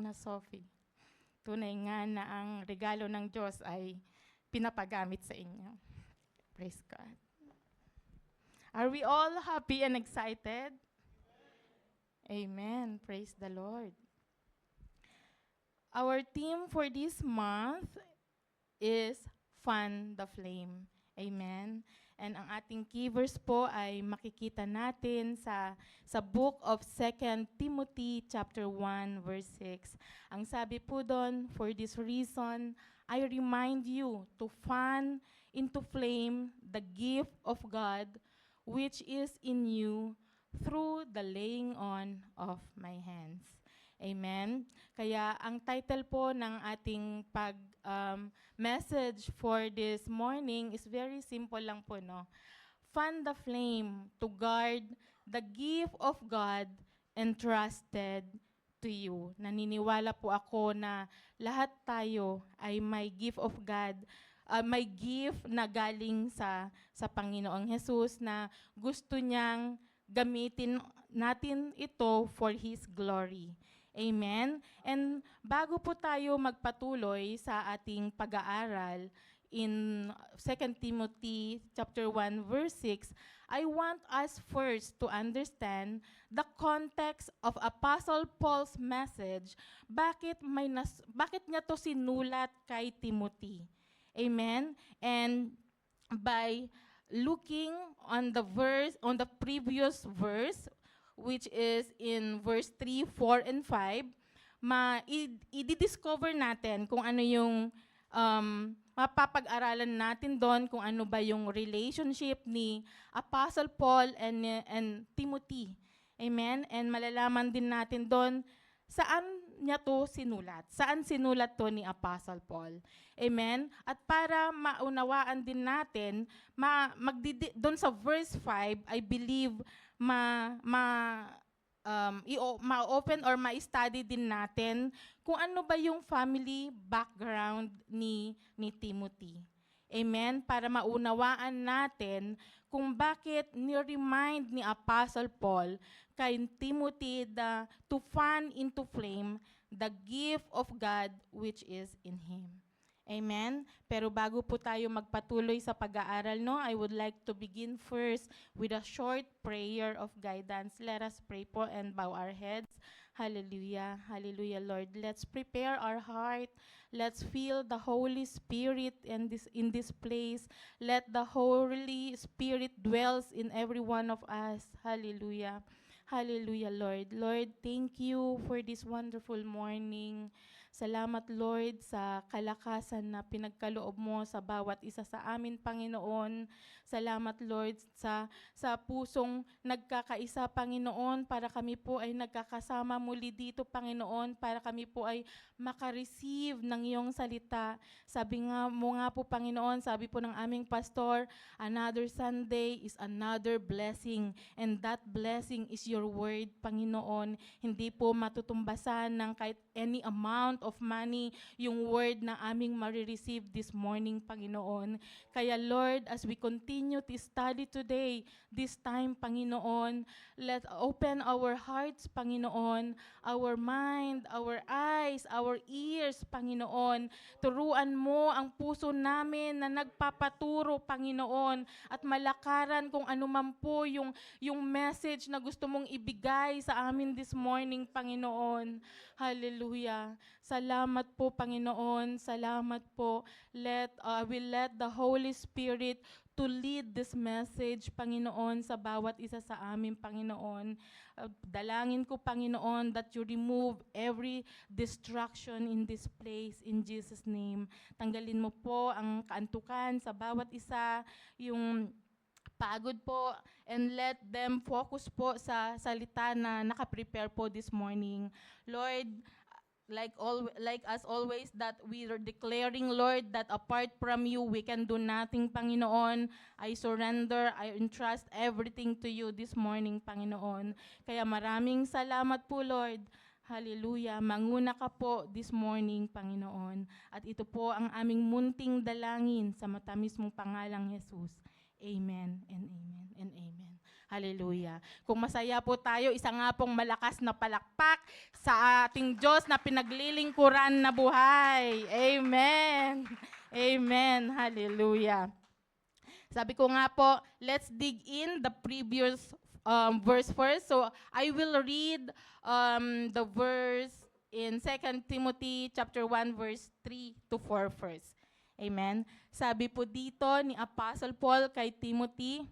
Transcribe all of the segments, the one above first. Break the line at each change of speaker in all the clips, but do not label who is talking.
na Sophie. Tunay nga na ang regalo ng Diyos ay pinapagamit sa inyo. Praise God. Are we all happy and excited? Amen. Praise the Lord. Our theme for this month is Fan the Flame. Amen. And ang ating key verse po ay makikita natin sa book of 2 Timothy chapter 1 verse 6. Ang sabi po doon, for this reason, I remind you to fan into flame the gift of God which is in you through the laying on of my hands. Amen. Kaya ang title po ng ating message for this morning is very simple lang po, no? Fan the flame to guard the gift of God entrusted to you. Naniniwala po ako na lahat tayo ay may gift of God, may gift na galing sa Panginoong Jesus na gusto niyang gamitin natin ito for His glory. Amen? And bago po tayo magpatuloy sa ating pag-aaral in 2 Timothy chapter 1 verse 6, I want us first to understand the context of Apostle Paul's message. Bakit niya to sinulat kay Timothy? Amen? And by looking on the previous verse, which is in verse 3, 4, and 5, i-discover natin kung ano yung mapapag-aralan natin doon, kung ano ba yung relationship ni Apostle Paul and Timothy. Amen? And malalaman din natin doon saan niya to sinulat. Saan sinulat to ni Apostle Paul. Amen? At para maunawaan din natin, doon sa verse 5, I believe, ma-open or ma-study din natin kung ano ba yung family background ni Timothy. Amen? Para maunawaan natin kung bakit ni-remind ni Apostle Paul kay Timothy to fan into flame the gift of God which is in him. Amen? Pero bago po tayo magpatuloy sa pag-aaral, no, I would like to begin first with a short prayer of guidance. Let us pray po and bow our heads. Hallelujah. Hallelujah, Lord. Let's prepare our heart. Let's feel the Holy Spirit in this place. Let the Holy Spirit dwells in every one of us. Hallelujah. Hallelujah, Lord. Lord, thank you for this wonderful morning. Salamat, Lord, sa kalakasan na pinagkaloob mo sa bawat isa sa amin, Panginoon. Salamat, Lord, sa pusong nagkakaisa, Panginoon, para kami po ay nagkakasama muli dito, Panginoon, para kami po ay makareceive ng iyong salita. Sabi nga mo nga po, Panginoon, sabi po ng aming pastor, another Sunday is another blessing, and that blessing is your word, Panginoon. Hindi po matutumbasan ng kahit any amount of money yung word na aming marireceive this morning, Panginoon. Kaya Lord, as we continue to study today, this time, Panginoon, let's open our hearts, Panginoon, our mind, our eyes, our ears, Panginoon. Turuan mo ang puso namin na nagpapaturo, Panginoon, at malakaran kung ano man po yung message na gusto mong ibigay sa amin this morning, Panginoon. Hallelujah. Salamat po, Panginoon. Salamat po. We let the Holy Spirit to lead this message, Panginoon, sa bawat isa sa amin, Panginoon. Dalangin ko, Panginoon, that you remove every distraction in this place, in Jesus' name. Tanggalin mo po ang kaantukan sa bawat isa, yung pagod po, and let them focus po sa salita na nakaprepare po this morning. Lord, like as always, that we are declaring, Lord, that apart from you, we can do nothing, Panginoon. I surrender, I entrust everything to you this morning, Panginoon. Kaya maraming salamat po, Lord. Hallelujah. Manguna ka po this morning, Panginoon. At ito po ang aming munting dalangin sa matamis mong pangalang Jesus. Amen and amen and amen. Hallelujah. Kung masaya po tayo, isa nga pong malakas na palakpak sa ating Diyos na pinaglilingkuran na buhay. Amen. Amen. Hallelujah. Sabi ko nga po, let's dig in the previous verse first. So I will read the verse in 2 Timothy chapter 1 verse 3 to 4 first. Amen. Sabi po dito ni Apostle Paul kay Timothy,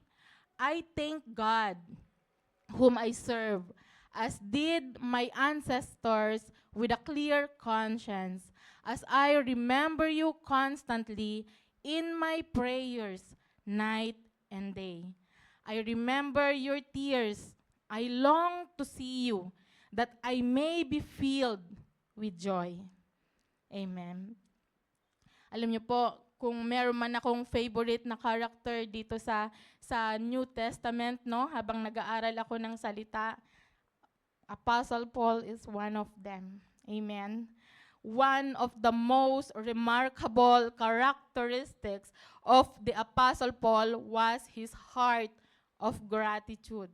I thank God whom I serve, as did my ancestors with a clear conscience, as I remember you constantly in my prayers, night and day. I remember your tears. I long to see you, that I may be filled with joy. Amen. Alam niyo po, kung meron man akong favorite na character dito sa New Testament, no, habang nag-aaral ako ng salita, Apostle Paul is one of them. Amen. One of the most remarkable characteristics of the Apostle Paul was his heart of gratitude.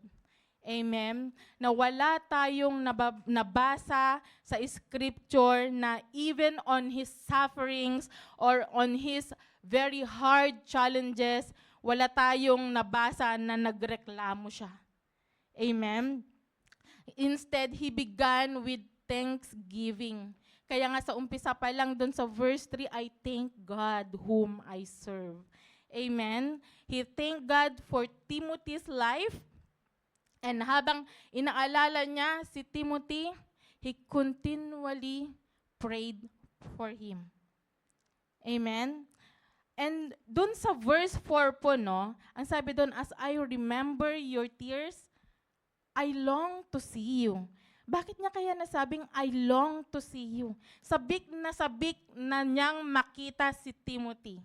Amen. Na wala tayong nabasa sa scripture na even on his sufferings or on his very hard challenges, wala tayong nabasa na nagreklamo siya. Amen. Instead, he began with thanksgiving. Kaya nga sa umpisa pa lang doon sa verse 3, I thank God whom I serve. Amen. He thanked God for Timothy's life. And habang inaalala niya si Timothy, he continually prayed for him. Amen? And dun sa verse 4 po, no, ang sabi dun, as I remember your tears, I long to see you. Bakit niya kaya nasabing, I long to see you? Sabik na niyang makita si Timothy.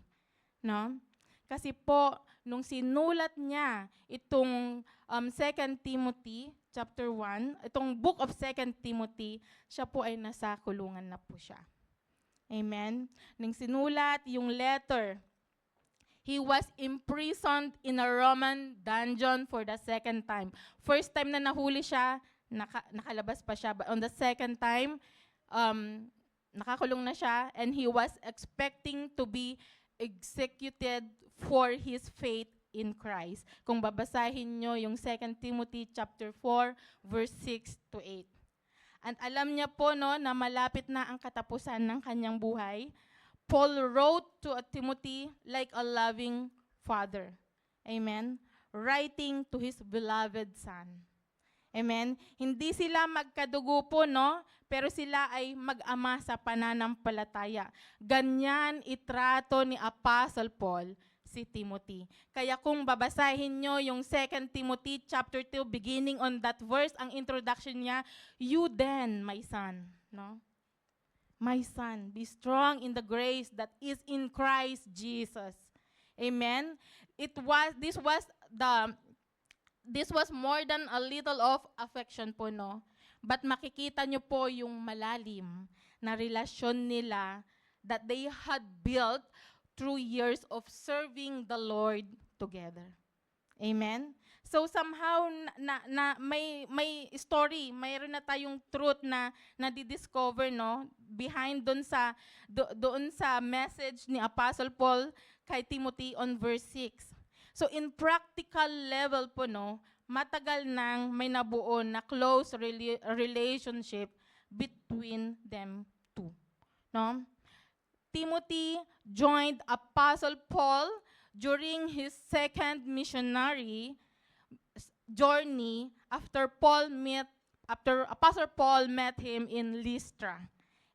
No? Kasi po, nung sinulat niya itong 2 Timothy chapter 1, itong book of 2 Timothy, siya po ay nasa kulungan na po siya. Amen? Nung sinulat yung letter, he was imprisoned in a Roman dungeon for the second time. First time na nahuli siya, nakalabas pa siya. But on the second time, nakakulong na siya, and he was expecting to be executed for his faith in Christ. Kung babasahin nyo yung 2 Timothy chapter 4, verse 6 to 8. And alam niya po, no, na malapit na ang katapusan ng kanyang buhay. Paul wrote to Timothy like a loving father. Amen? Writing to his beloved son. Amen? Hindi sila magkadugo po, no? Pero sila ay mag-ama sa pananampalataya. Ganyan itrato ni Apostle Paul si Timothy. Kaya kung babasahin nyo yung 2 Timothy chapter 2, beginning on that verse, ang introduction niya, you then, my son, no? My son, be strong in the grace that is in Christ Jesus. Amen? This was more than a little of affection po, no? But makikita nyo po yung malalim na relasyon nila that they had built through years of serving the Lord together. Amen? So somehow may story, mayroon na tayong truth na di-discover, no, behind doon sa message ni Apostle Paul kay Timothy on verse 6. So in practical level po, no, matagal nang may nabuo na close relationship between them two. No? Timothy joined Apostle Paul during his second missionary journey after Apostle Paul met him in Lystra.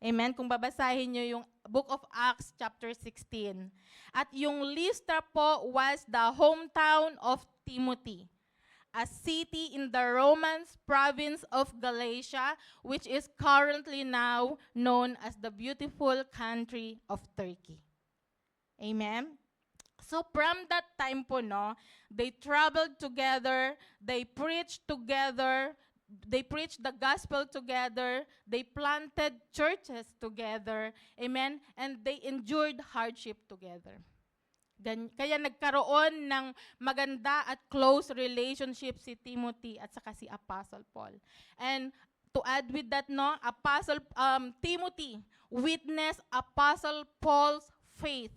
Amen? Kung babasahin nyo yung Book of Acts chapter 16. At yung Lystra po was the hometown of Timothy, a city in the Roman province of Galatia, which is currently now known as the beautiful country of Turkey. Amen? So from that time po, no, they traveled together, they preached together, they preached the gospel together, they planted churches together, amen, and they endured hardship together. Kaya nagkaroon ng maganda at close relationship si Timothy at saka si Apostle Paul. And to add with that, no, Timothy witnessed Apostle Paul's faith.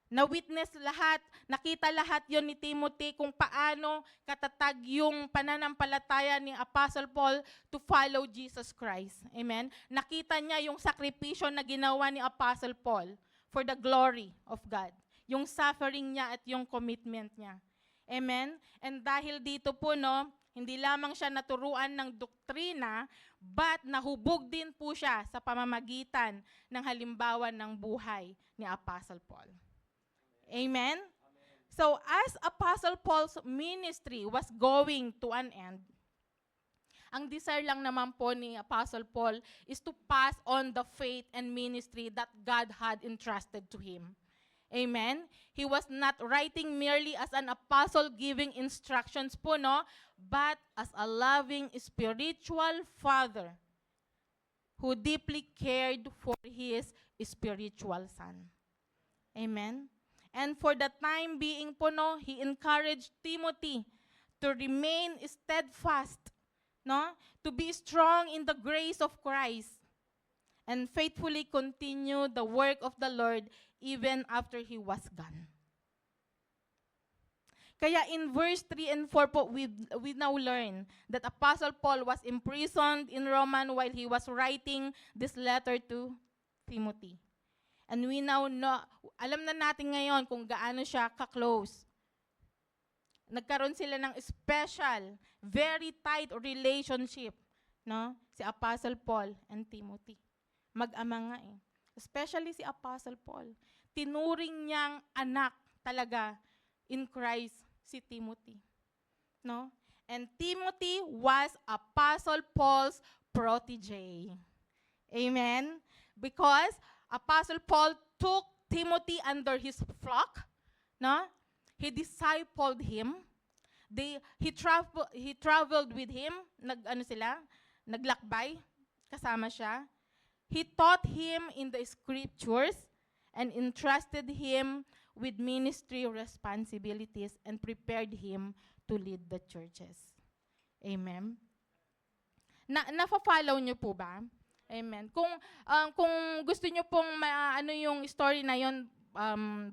Na-witness lahat, nakita lahat yon ni Timothy kung paano katatag yung pananampalataya ni Apostle Paul to follow Jesus Christ. Amen? Nakita niya yung sakripisyo na ginawa ni Apostle Paul for the glory of God. Yung suffering niya at yung commitment niya. Amen? And dahil dito po, no, hindi lamang siya naturuan ng doktrina, but nahubog din po siya sa pamamagitan ng halimbawa ng buhay ni Apostle Paul. Amen? So, as Apostle Paul's ministry was going to an end, ang desire lang naman po ni Apostle Paul is to pass on the faith and ministry that God had entrusted to him. Amen? He was not writing merely as an apostle giving instructions po, no? But as a loving spiritual father who deeply cared for his spiritual son. Amen? And for the time being po, no, he encouraged Timothy to remain steadfast, no, to be strong in the grace of Christ, and faithfully continue the work of the Lord even after he was gone. Kaya in verse 3 and 4 po, we now learn that Apostle Paul was imprisoned in Rome while he was writing this letter to Timothy. And we now know, alam na natin ngayon kung gaano siya ka-close. Nagkaroon sila ng special, very tight relationship, no? Si Apostle Paul and Timothy. Mag-ama nga eh. Especially si Apostle Paul. Tinuring niyang anak talaga in Christ si Timothy. No? And Timothy was Apostle Paul's protege. Amen? Because Apostle Paul took Timothy under his flock, no? He discipled him. He traveled with him. Naglakbay kasama siya. He taught him in the scriptures and entrusted him with ministry responsibilities and prepared him to lead the churches. Amen. Nafa-follow niyo po ba? Amen. Kung gusto niyo pong ano yung story na yon,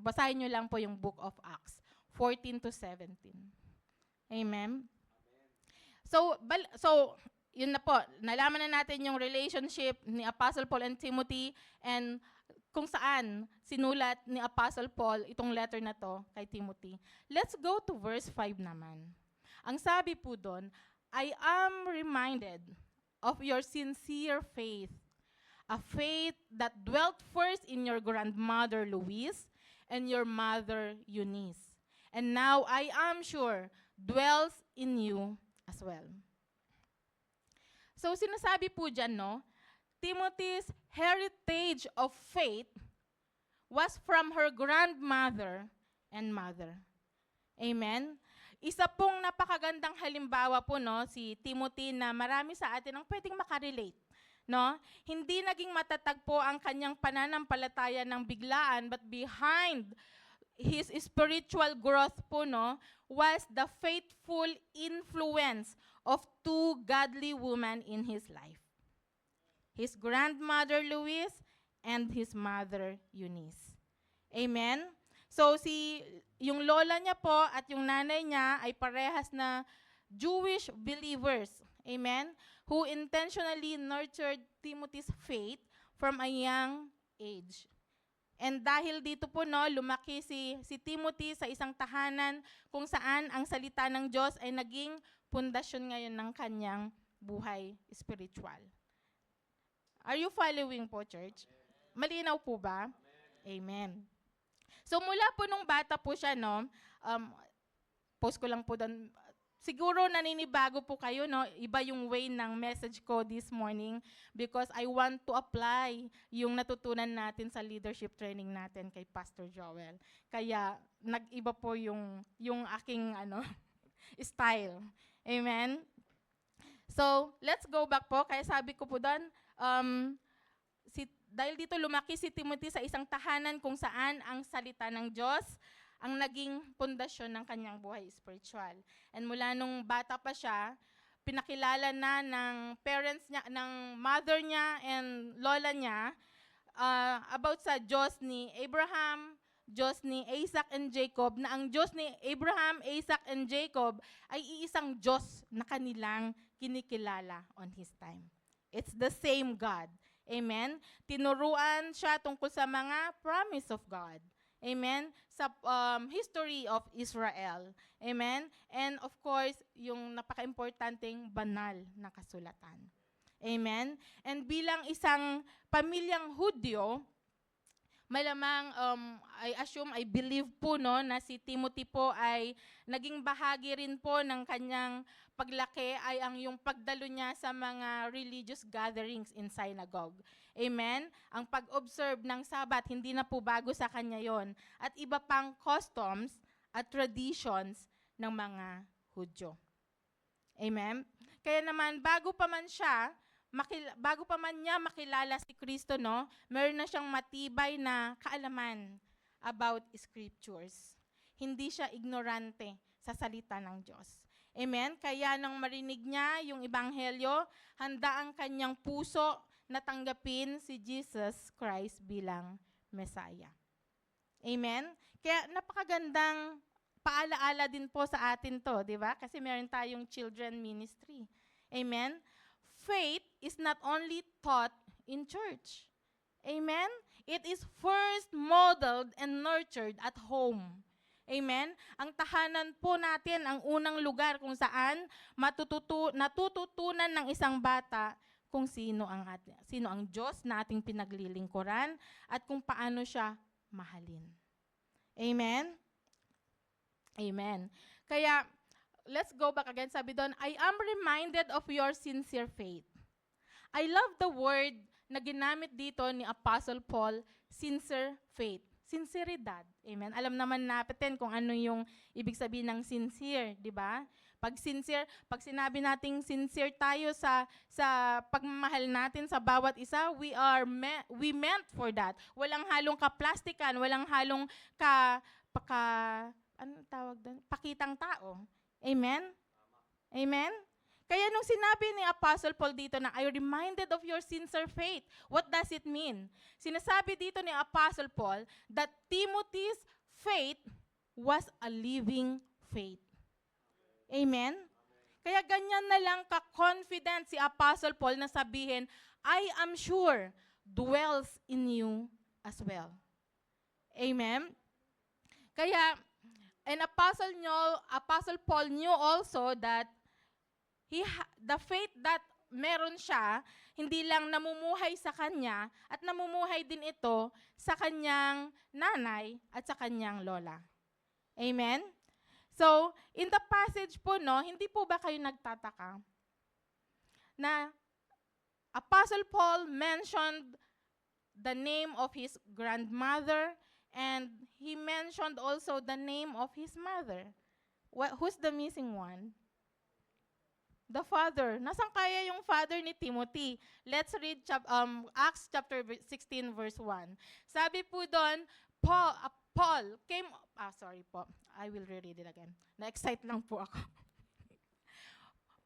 basahin niyo lang po yung Book of Acts 14 to 17. Amen. So yun na po, nalaman na natin yung relationship ni Apostle Paul and Timothy and kung saan sinulat ni Apostle Paul itong letter na to kay Timothy. Let's go to verse 5 naman. Ang sabi po doon, I am reminded of your sincere faith, a faith that dwelt first in your grandmother Louise and your mother Eunice, and now I am sure dwells in you as well. So sinasabi po dyan, no, Timothy's heritage of faith was from her grandmother and mother. Amen? Isa pong napakagandang halimbawa po, no, si Timothy na marami sa atin ang pwedeng makarelate. No? Hindi naging matatag po ang kanyang pananampalataya ng biglaan, but behind his spiritual growth po, no, was the faithful influence of two godly women in his life. His grandmother Louise and his mother Eunice. Amen? So yung lola niya po at yung nanay niya ay parehas na Jewish believers. Amen? Who intentionally nurtured Timothy's faith from a young age. And dahil dito po, no, lumaki si Timothy sa isang tahanan kung saan ang salita ng Diyos ay naging pundasyon ngayon ng kanyang buhay spiritual. Are you following po, church? Malinaw po ba? Amen. So mula po nung bata po siya, no, post ko lang po doon, siguro naninibago po kayo, no, iba yung way ng message ko this morning because I want to apply yung natutunan natin sa leadership training natin kay Pastor Joel. Kaya nag-iba po yung aking style. Amen? So let's go back po. Kaya sabi ko po doon, dahil dito lumaki si Timothy sa isang tahanan kung saan ang salita ng Diyos ang naging pundasyon ng kanyang buhay spiritual. And mula nung bata pa siya, pinakilala na ng parents niya, ng mother niya and lola niya about sa Diyos ni Abraham, Diyos ni Isaac and Jacob, na ang Diyos ni Abraham, Isaac and Jacob ay iisang Diyos na kanilang kinikilala on His time. It's the same God. Amen? Tinuruan siya tungkol sa mga promise of God. Amen? Sa history of Israel. Amen? And of course, yung napaka-importanting banal na kasulatan. Amen? And bilang isang pamilyang Hudyo, malamang, I believe po no, na si Timothy po ay naging bahagi rin po ng kanyang paglaki ay ang yung pagdalo niya sa mga religious gatherings in synagogue. Amen? Ang pag-observe ng Sabat, hindi na po bago sa kanya yon. At iba pang customs at traditions ng mga Hudyo. Amen? Kaya naman, bago pa man niya makilala si Kristo, no, meron na siyang matibay na kaalaman about scriptures. Hindi siya ignorante sa salita ng Diyos. Amen? Kaya nang marinig niya yung ebanghelyo, handa ang kanyang puso na tanggapin si Jesus Christ bilang Messiah. Amen? Kaya napakagandang paalaala din po sa atin to, di ba? Kasi meron tayong children ministry. Amen? Faith is not only taught in church. Amen? It is first modeled and nurtured at home. Amen? Ang tahanan po natin ang unang lugar kung saan natututunan ng isang bata kung sino ang Diyos na ating pinaglilingkuran at kung paano siya mahalin. Amen? Amen. Kaya, let's go back again. Sabi doon, I am reminded of your sincere faith. I love the word na ginamit dito ni Apostle Paul, sincere faith. Sinceridad. Amen. Alam naman natin kung ano yung ibig sabihin ng sincere, di ba? Pag sincere, pag sinabi nating sincere tayo sa pagmamahal natin sa bawat isa, we meant for that. Walang halong kaplastikan, walang halong anong tawag doon? Pakitang tao. Amen? Amen? Kaya nung sinabi ni Apostle Paul dito na, I reminded of your sincere faith, what does it mean? Sinasabi dito ni Apostle Paul that Timothy's faith was a living faith. Amen? Kaya ganyan na lang ka-confident si Apostle Paul na sabihin, I am sure dwells in you as well. Amen? Kaya, and Apostle Paul knew also that the faith that meron siya, hindi lang namumuhay sa kanya, at namumuhay din ito sa kanyang nanay at sa kanyang lola. Amen? So, in the passage po, no, hindi po ba kayo nagtataka na Apostle Paul mentioned the name of his grandmother and he mentioned also the name of his mother. Who's the missing one? The father. Nasaan kaya yung father ni Timothy? Let's read Acts chapter 16 verse 1. Sabi po doon, Paul came, sorry po, I will reread it again. Na-excite lang po ako.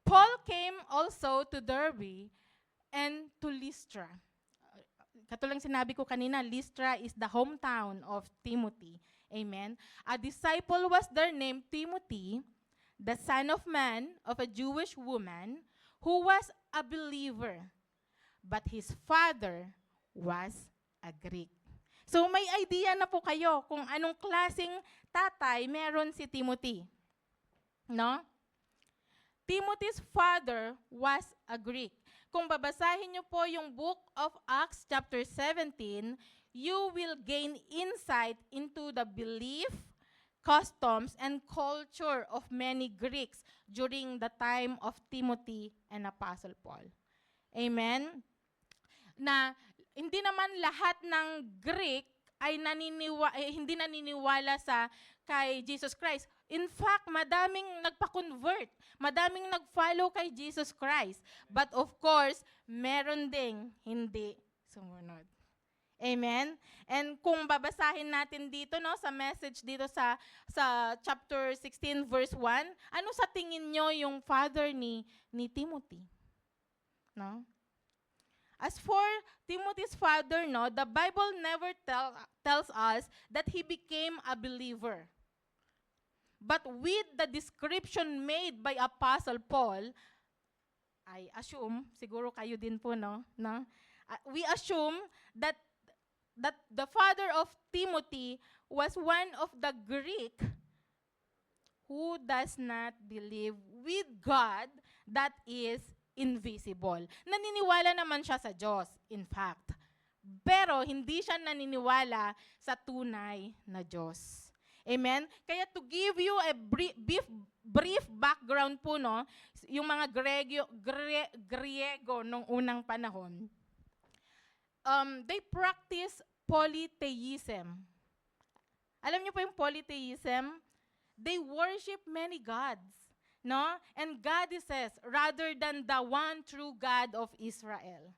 Paul came also to Derbe and to Lystra. Katulang sinabi ko kanina, Lystra is the hometown of Timothy. Amen. A disciple was there named Timothy, the son of man of a Jewish woman who was a believer, but his father was a Greek. So may idea na po kayo kung anong klaseng tatay meron si Timothy. No? Timothy's father was a Greek. Kung babasahin niyo po yung book of Acts chapter 17, you will gain insight into the belief, customs, and culture of many Greeks during the time of Timothy and Apostle Paul. Amen? Na hindi naman lahat ng Greek ay hindi naniniwala kay Jesus Christ. In fact, madaming nagpa-convert, madaming nag-follow kay Jesus Christ. But of course, meron ding hindi sumunod. Amen? And kung babasahin natin dito, no, sa message dito sa chapter 16, verse 1, ano sa tingin nyo yung father ni Timothy? No? As for Timothy's father, no, the Bible never tells us that he became a believer. But with the description made by Apostle Paul, I assume, siguro kayo din po, no? We assume that the father of Timothy was one of the Greek who does not believe with God that is invisible. Naniniwala naman siya sa Diyos, in fact. Pero hindi siya naniniwala sa tunay na Diyos. Amen? Kaya to give you a brief background po, no, yung mga Griego nung unang panahon, they practice polytheism. Alam niyo po yung polytheism? They worship many gods, no? And goddesses rather than the one true God of Israel.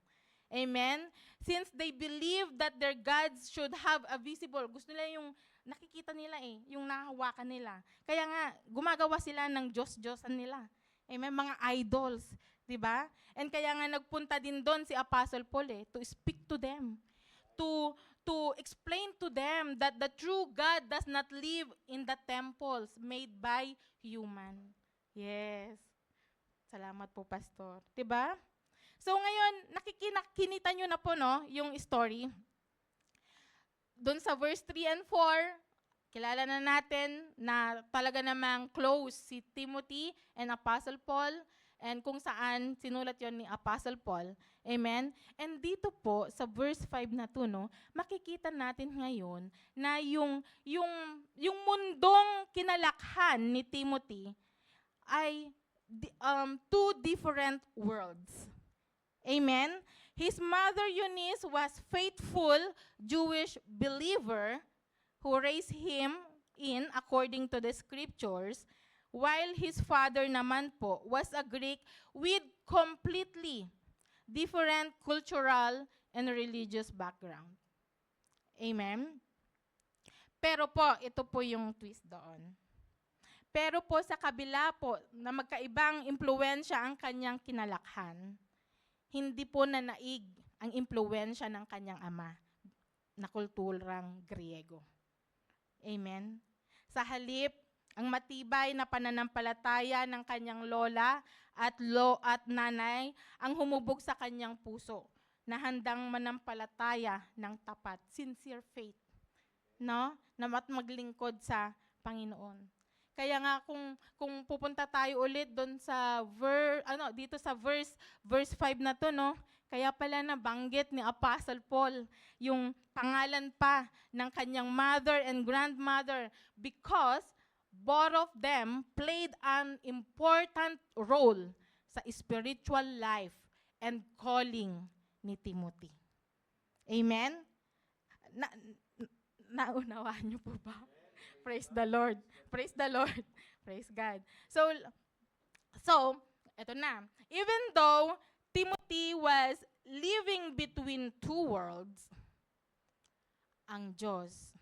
Amen? Since they believe that their gods should have a visible, gusto nila yung nakikita nila yung nahawakan nila. Kaya nga, gumagawa sila ng Diyos-Diyosan nila. Amen? Mga idols. Diba? And kaya nga nagpunta din doon si Apostle Paul to speak to them. To explain to them that the true God does not live in the temples made by human. Yes. Salamat po, Pastor. Diba? So ngayon, kinita nyo na po, no, yung story. Doon sa verse 3 and 4, kilala na natin na talaga namang close si Timothy and Apostle Paul, and kung saan sinulat yon ni Apostle Paul. Amen? And dito po, sa verse 5 na to, no, makikita natin ngayon na yung mundong kinalakhan ni Timothy ay two different worlds. Amen? His mother Eunice was faithful Jewish believer who raised him in according to the scriptures, while his father naman po was a Greek with completely different cultural and religious background. Amen? Pero po, ito po yung twist doon. Pero po sa kabila po na magkaibang impluwensya ang kanyang kinalakhan, hindi po nanaig ang impluwensya ng kanyang ama na kulturang Griego. Amen? Sa halip, ang matibay na pananampalataya ng kanyang lola at nanay ang humubog sa kanyang puso na handang manampalataya ng tapat, sincere faith, no? Na maglingkod sa Panginoon. Kaya nga kung pupunta tayo ulit doon sa dito sa verse 5 na to, no? Kaya pala nabanggit ni Apostle Paul yung pangalan pa ng kanyang mother and grandmother because both of them played an important role sa spiritual life and calling ni Timothy. Amen? Naunawaan niyo po ba? Praise the Lord. Praise the Lord. Praise God. So, eto na. Even though Timothy was living between two worlds, ang Diyos,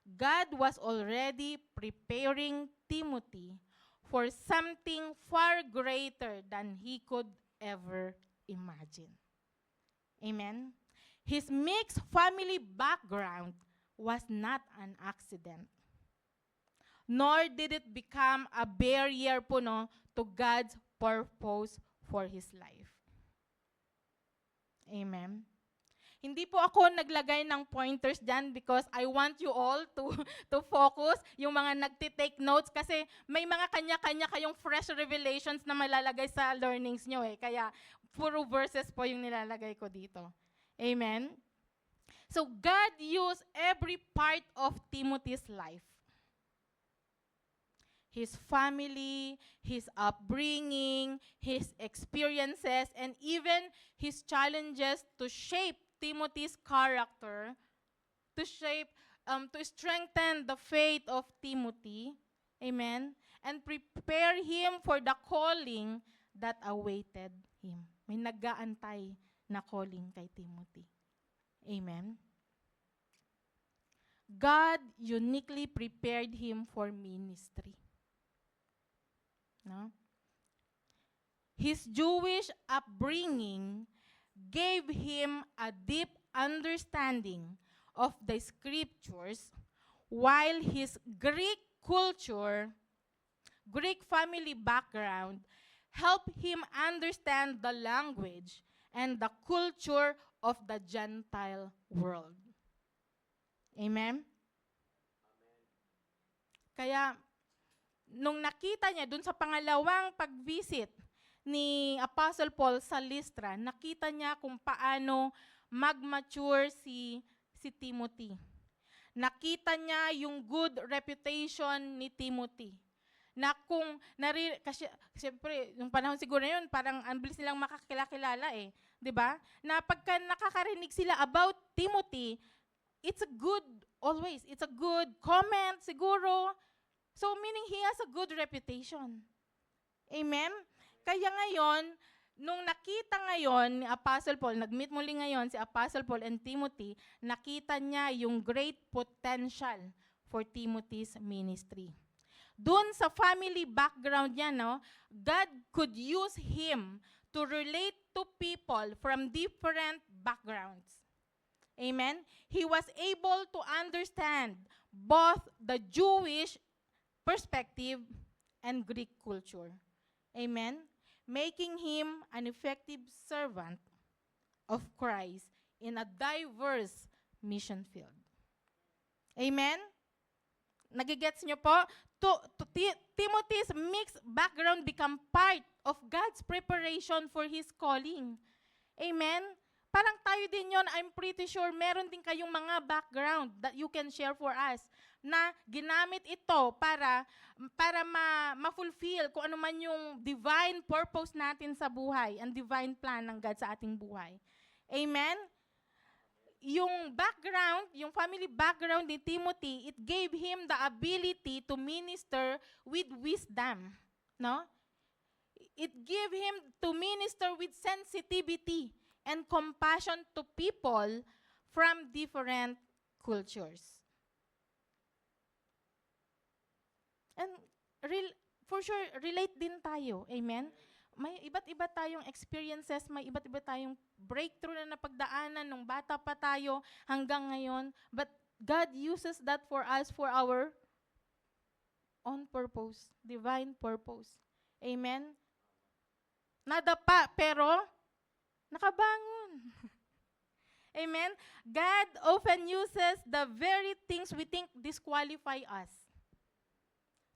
God was already preparing Timothy for something far greater than he could ever imagine. Amen? His mixed family background was not an accident, nor did it become a barrier po, no, to God's purpose for his life. Amen? Hindi po ako naglagay ng pointers dyan because I want you all to focus, yung mga nagtitake notes, kasi may mga kanya-kanya kayong fresh revelations na malalagay sa learnings nyo Kaya puro verses po yung nilalagay ko dito. Amen? So God used every part of Timothy's life. His family, his upbringing, his experiences, and even his challenges to shape Timothy's character, to strengthen the faith of Timothy, amen, and prepare him for the calling that awaited him. May nag-aantay na calling kay Timothy. Amen? God uniquely prepared him for ministry. No? His Jewish upbringing gave him a deep understanding of the scriptures, while his Greek culture, Greek family background, helped him understand the language and the culture of the Gentile world. Amen? Kaya, nung nakita niya dun sa pangalawang pag-visit ni Apostle Paul sa Lystra, nakita niya kung paano mag-mature si Timothy. Nakita niya yung good reputation ni Timothy. Na kung, kasi siyempre, yung panahon siguro na yun, parang ang bilis nilang makakilala eh. 'Di ba? Na pagka nakakarinig sila about Timothy, it's a good, always, it's a good comment siguro. So meaning he has a good reputation. Amen? Kaya ngayon, nung nakita ngayon ni Apostle Paul, nag-meet muli ngayon si Apostle Paul and Timothy, nakita niya yung great potential for Timothy's ministry. Doon sa family background niya, no, God could use him to relate to people from different backgrounds. Amen? He was able to understand both the Jewish perspective and Greek culture. Amen? Making him an effective servant of Christ in a diverse mission field. Amen? Nagigets niyo po? Timothy's mixed background become part of God's preparation for his calling. Amen? Parang tayo din yon, I'm pretty sure meron din kayong mga background that you can share for us na ginamit ito para ma-fulfill kung ano man yung divine purpose natin sa buhay and divine plan ng God sa ating buhay. Amen? Yung background, yung family background ni Timothy, it gave him the ability to minister with wisdom. No? It gave him to minister with sensitivity and compassion to people from different cultures. And for sure, relate din tayo. Amen? May iba't iba tayong experiences, may iba't iba tayong breakthrough na napagdaanan nung bata pa tayo hanggang ngayon. But God uses that for us for our own purpose, divine purpose. Amen? Nadapa, pero nakabangon. Amen? God often uses the very things we think disqualify us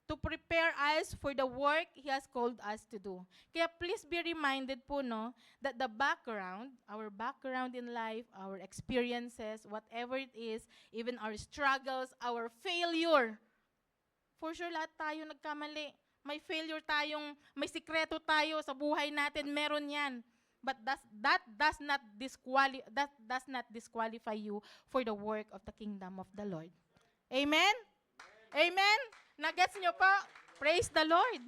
to prepare us for the work He has called us to do. Kaya please be reminded po, no, that the background, our background in life, our experiences, whatever it is, even our struggles, our failure, for sure lahat tayo nagkamali. May failure tayong, may sikreto tayo sa buhay natin, meron yan. But that does not disqualify you for the work of the kingdom of the Lord. Amen? Amen? Nagets nyo po? Praise the Lord.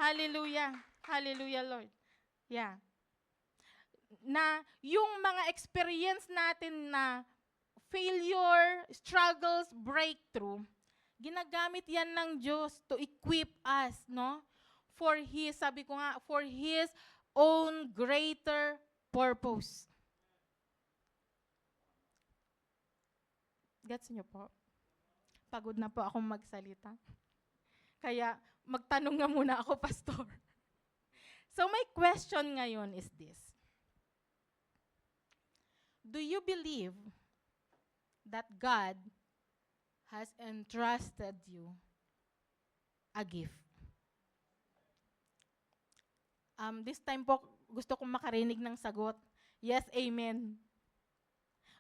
Hallelujah. Hallelujah, Lord. Yeah. Na yung mga experience natin na failure, struggles, breakthrough, ginagamit yan ng Diyos to equip us, no? For His, sabi ko nga, for His own greater purpose. Gets nyo po? Pagod na po akong magsalita. Kaya magtanong nga muna ako, Pastor. So my question ngayon is this. Do you believe that God has entrusted you a gift? This time po, gusto kong makarinig ng sagot. Yes, amen.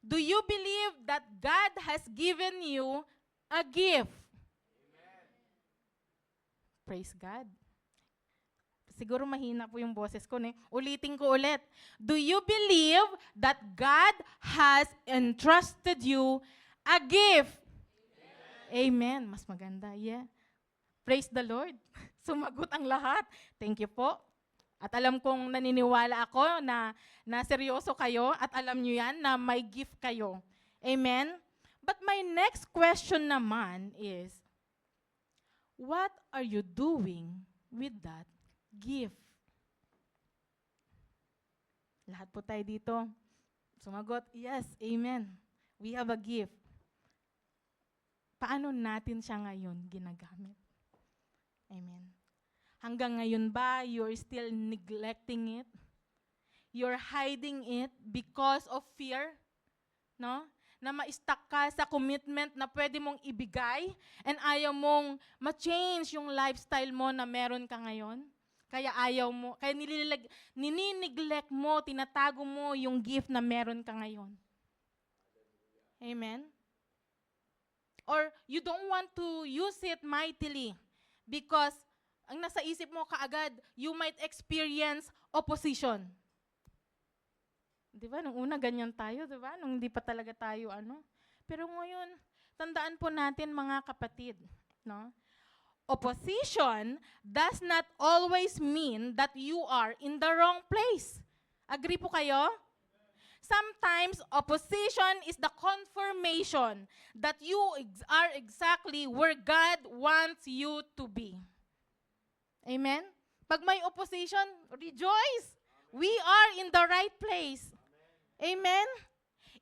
Do you believe that God has given you a gift? Praise God. Siguro mahina po yung boses ko. Ulitin ko ulit. Do you believe that God has entrusted you a gift? Amen. Mas maganda. Yeah. Praise the Lord. Sumagot ang lahat. Thank you po. At alam kong naniniwala ako na seryoso kayo at alam nyo yan na may gift kayo. Amen? But my next question naman is, what are you doing with that gift? Lahat po tayo dito sumagot, yes, amen. We have a gift. Paano natin siya ngayon ginagamit? Amen. Hanggang ngayon ba, you're still neglecting it? You're hiding it because of fear? No? Na ma-stuck ka sa commitment na pwede mong ibigay and ayaw mong ma-change yung lifestyle mo na meron ka ngayon? Kaya ayaw mo, kaya ninineglect mo, tinatago mo yung gift na meron ka ngayon. Amen? Or you don't want to use it mightily because ang nasa isip mo kaagad, you might experience opposition. Di ba? Nung una, ganyan tayo, di ba? Nung hindi pa talaga tayo, Pero ngayon, tandaan po natin mga kapatid, no? Opposition does not always mean that you are in the wrong place. Agree po kayo? Sometimes, opposition is the confirmation that you are exactly where God wants you to be. Amen? Pag may opposition, rejoice. We are in the right place. Amen?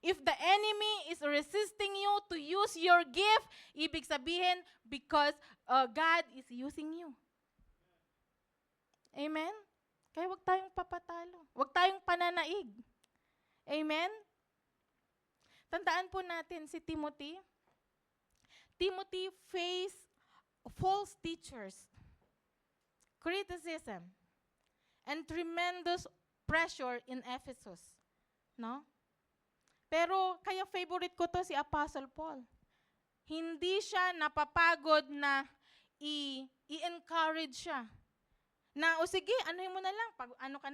If the enemy is resisting you to use your gift, ibig sabihin, because God is using you. Amen? Kaya huwag tayong papatalo. Huwag tayong pananaig. Amen? Tandaan po natin si Timothy. Timothy faced false teachers, criticism, and tremendous pressure in Ephesus. No? Pero kaya favorite ko to si Apostle Paul. Hindi siya napapagod na i-encourage siya. Na, o sige, anuhin mo na lang, pag ano ka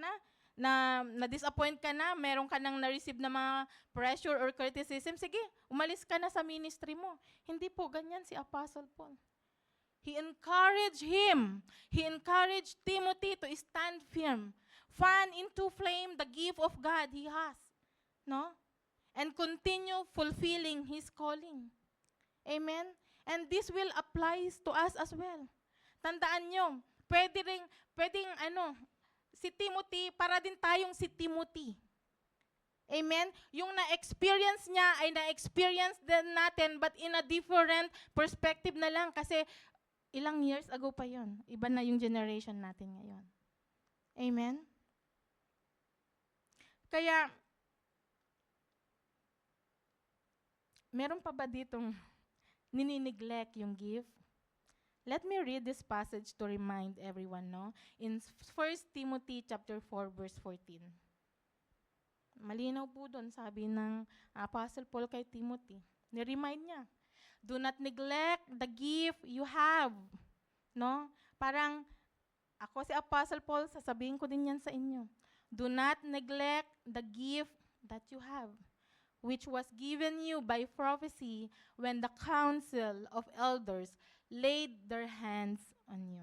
na-disappoint ka na, meron ka nang na-receive na mga pressure or criticism, sige, umalis ka na sa ministry mo. Hindi po, ganyan si Apostle Paul. He encouraged him. He encouraged Timothy to stand firm, fan into flame the gift of God he has, no? And continue fulfilling his calling. Amen? And this will apply to us as well. Tandaan nyo, pwedeng si Timothy, para din tayong si Timothy. Amen? Yung na-experience niya ay na-experience din natin but in a different perspective na lang kasi ilang years ago pa yon. Iba na yung generation natin ngayon. Amen? Kaya, meron pa ba ditong ninineglect yung gift? Let me read this passage to remind everyone, no? In 1 Timothy chapter 4, verse 14. Malinaw po doon, sabi ng Apostle Paul kay Timothy. Ni-remind niya, do not neglect the gift you have. No? Parang, ako si Apostle Paul, sasabihin ko din yan sa inyo. Do not neglect the gift that you have, which was given you by prophecy when the council of elders laid their hands on you.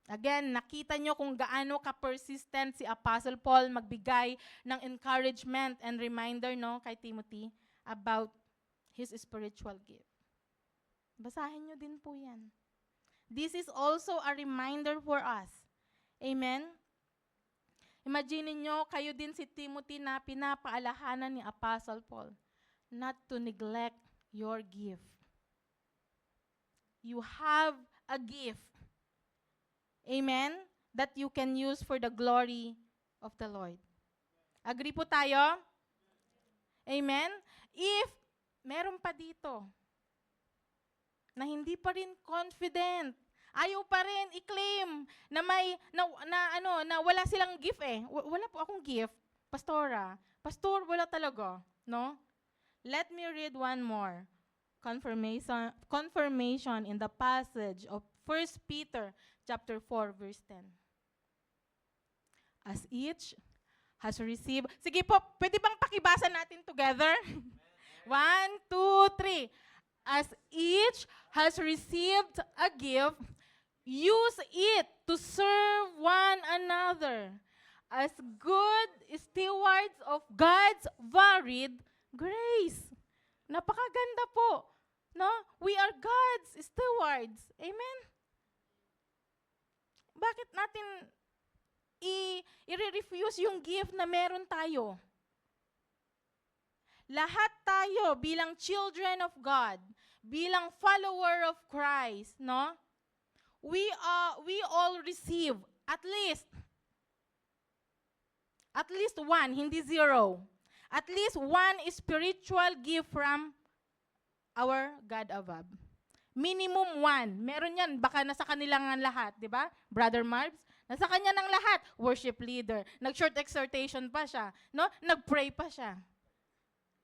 Again, nakita nyo kung gaano ka-persistent si Apostle Paul magbigay ng encouragement and reminder, no, kay Timothy about his spiritual gift. Basahin nyo din po yan. This is also a reminder for us. Amen? Imagine nyo, kayo din si Timothy na pinapaalahanan ni Apostle Paul not to neglect your gift. You have a gift. Amen? That you can use for the glory of the Lord. Agree po tayo? Amen? If meron pa dito na hindi pa rin confident, ayaw pa rin i-claim na na wala silang gift eh. Wala po akong gift, pastora. Pastor, wala talaga, no? Let me read one more confirmation in the passage of 1 Peter chapter 4 verse 10. As each has received, sige po, pwede bang pakibasa natin together? 1, 2, 3. As each has received a gift, use it to to serve one another as good stewards of God's varied grace. Napakaganda po. No? We are God's stewards. Amen? Bakit natin i-refuse yung gift na meron tayo? Lahat tayo bilang children of God, bilang follower of Christ, no? We all receive at least one, hindi zero. At least one spiritual gift from our God above. Minimum one. Meron yan, baka nasa kanilang lahat, di ba? Brother Marbs, nasa kanya ng lahat. Worship leader. Nag-short exhortation pa siya. No? Nag-pray pa siya.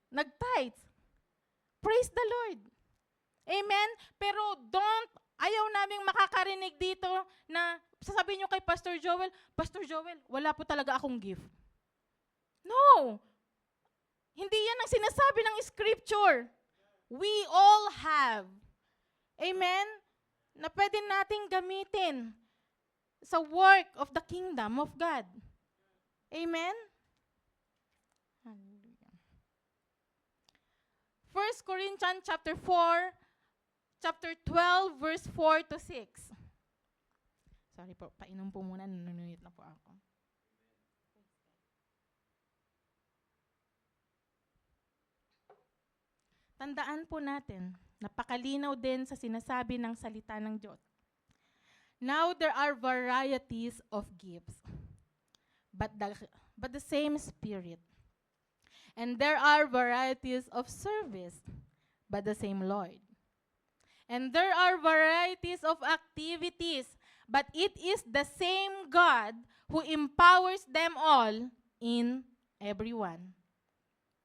Nag-tithe. Praise the Lord. Amen? Pero ayaw naming makakarinig dito na sasabihin nyo kay Pastor Joel, wala po talaga akong gift. No! Hindi yan ang sinasabi ng Scripture. We all have. Amen? Na pwede nating gamitin sa work of the kingdom of God. Amen? Hallelujah. 1 Corinthians chapter 4, chapter 12, verse 4 to 6. Sorry po, painom po muna, nanunuyot na po ako. Tandaan po natin, napakalinaw din sa sinasabi ng salita ng Diyos. Now there are varieties of gifts, but the same Spirit. And there are varieties of service, but the same Lord. And there are varieties of activities, but it is the same God who empowers them all in everyone.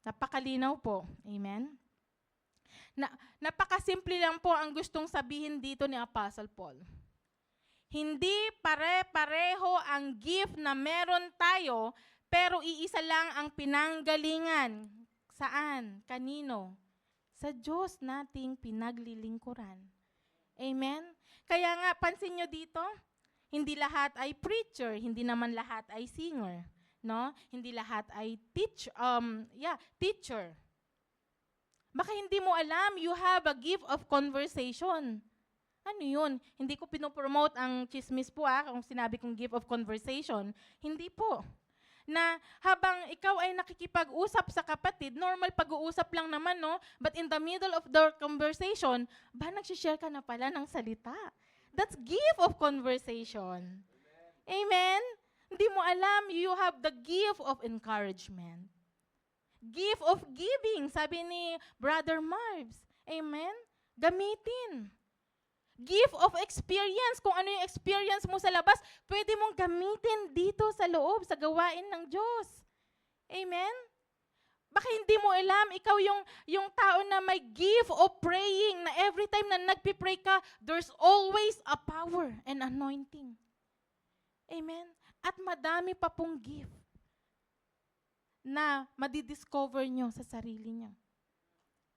Napakalinaw po. Amen? Napakasimple lang po ang gustong sabihin dito ni Apostle Paul. Hindi pare-pareho ang gift na meron tayo, pero iisa lang ang pinanggalingan. Saan? Kanino? Sa Diyos nating pinaglilingkuran. Amen? Kaya nga, pansin nyo dito, hindi lahat ay preacher, hindi naman lahat ay singer. No? Hindi lahat ay teacher. Baka hindi mo alam, you have a gift of conversation. Ano yun? Hindi ko pinopromote ang chismis po kung sinabi kong gift of conversation. Hindi po. Na habang ikaw ay nakikipag-usap sa kapatid, normal pag-uusap lang naman, no? But in the middle of the conversation, nagsishare ka na pala ng salita. That's gift of conversation. Amen? Hindi mo alam, you have the gift of encouragement. Gift of giving, sabi ni Brother Marbs. Amen? Gamitin. Gift of experience, kung ano yung experience mo sa labas, pwede mong gamitin dito sa loob, sa gawain ng Diyos. Amen? Baka hindi mo alam, ikaw yung tao na may gift of praying, na every time na nagpipray ka, there's always a power and anointing. Amen? At madami pa pong gift na madidiscover nyo sa sarili nyo.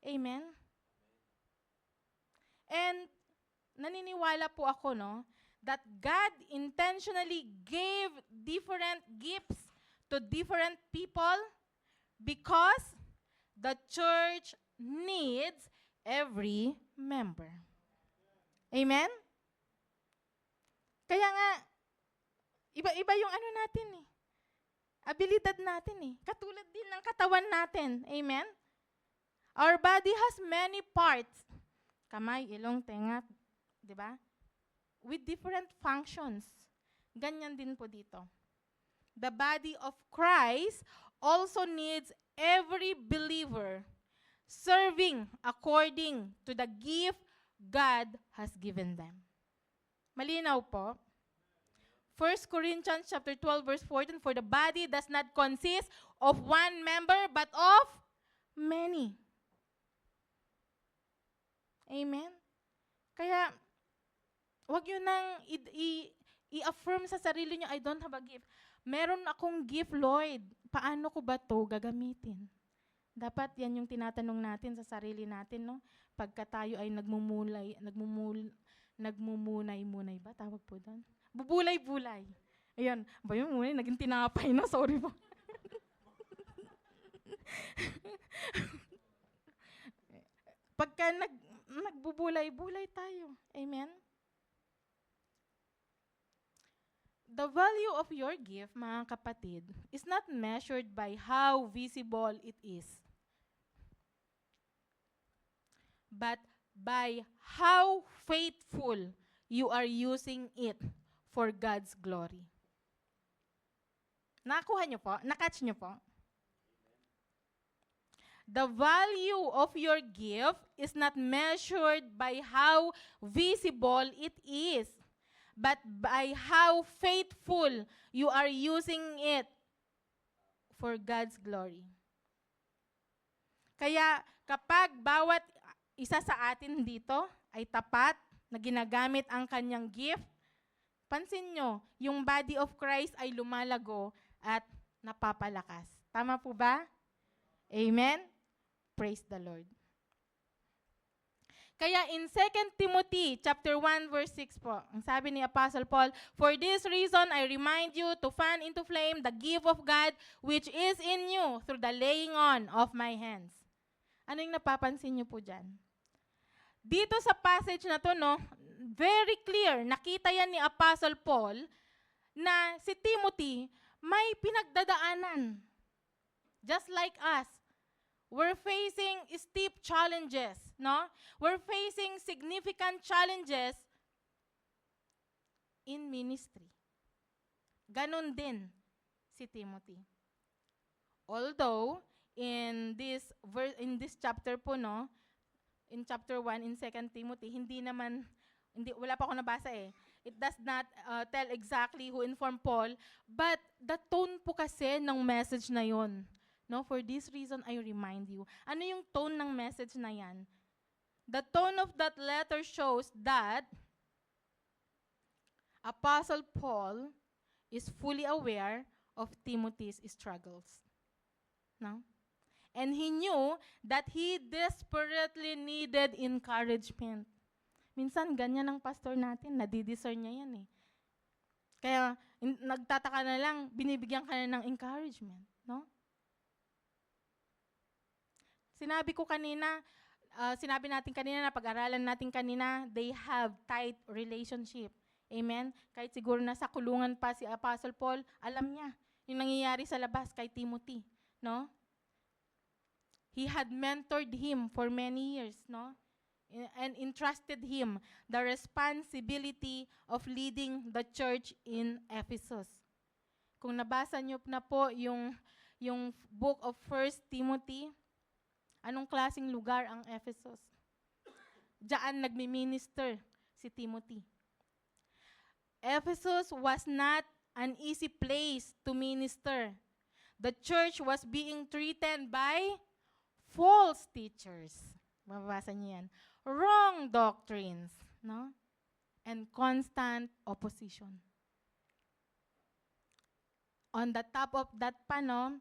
Amen? And naniniwala po ako, no, that God intentionally gave different gifts to different people because the church needs every member. Amen? Kaya nga, iba-iba yung ano natin eh. Abilidad natin eh. Katulad din ng katawan natin. Amen? Our body has many parts. Kamay, ilong, tenga, di ba? With different functions. Ganyan din po dito. The body of Christ also needs every believer serving according to the gift God has given them. Malinaw po? 1 Corinthians chapter 12, verse 14, for the body does not consist of one member, but of many. Amen? Kaya, wag yun nang i-affirm sa sarili nyo, I don't have a gift. Meron akong gift, Lord. Paano ko ba to gagamitin? Dapat yan yung tinatanong natin sa sarili natin, no? Pagka tayo ay nagmumunay ba? Tawag po doon. Bubulay-bulay. Ayan. Ba yun, naging tinapay na. Sorry po. Pagka nagbubulay-bulay tayo. Amen? The value of your gift, mga kapatid, is not measured by how visible it is, but by how faithful you are using it for God's glory. Nakuha niyo po? Nakatch niyo po? The value of your gift is not measured by how visible it is, but by how faithful you are using it for God's glory. Kaya kapag bawat isa sa atin dito ay tapat na ginagamit ang kanyang gift, pansin nyo, yung body of Christ ay lumalago at napapalakas. Tama po ba? Amen? Praise the Lord. Kaya in 2 Timothy chapter 1 verse 6 po, ang sabi ni Apostle Paul, "For this reason I remind you to fan into flame the gift of God which is in you through the laying on of my hands." Ano yung napapansin niyo po dyan? Dito sa passage na to, no, very clear, nakita yan ni Apostle Paul na si Timothy may pinagdadaanan. Just like us. We're facing steep challenges, no? We're facing significant challenges in ministry. Ganon din si Timothy. Although, in this chapter po, no, in chapter 1, in 2 Timothy, wala pa ako nabasa eh. It does not tell exactly who informed Paul, but the tone po kasi ng message na yon. No, for this reason, I remind you. Ano yung tone ng message na yan? The tone of that letter shows that Apostle Paul is fully aware of Timothy's struggles. No? And he knew that he desperately needed encouragement. Minsan, ganyan ang pastor natin, nadidiscern niya yan eh. Kaya, nagtataka na lang, binibigyan ka na ng encouragement. No? Sinabi natin kanina, na pag-aralan natin kanina, they have tight relationship. Amen? Kahit siguro nasa kulungan pa si Apostle Paul, alam niya yung nangyayari sa labas kay Timothy. No? He had mentored him for many years, no? And entrusted him the responsibility of leading the church in Ephesus. Kung nabasa niyo na po yung book of 1 Timothy, anong klaseng lugar ang Ephesus? Diyan nagmi-minister si Timothy. Ephesus was not an easy place to minister. The church was being threatened by false teachers. Mababasa niyo yan. Wrong doctrines, no? And constant opposition. On the top of that pa, no,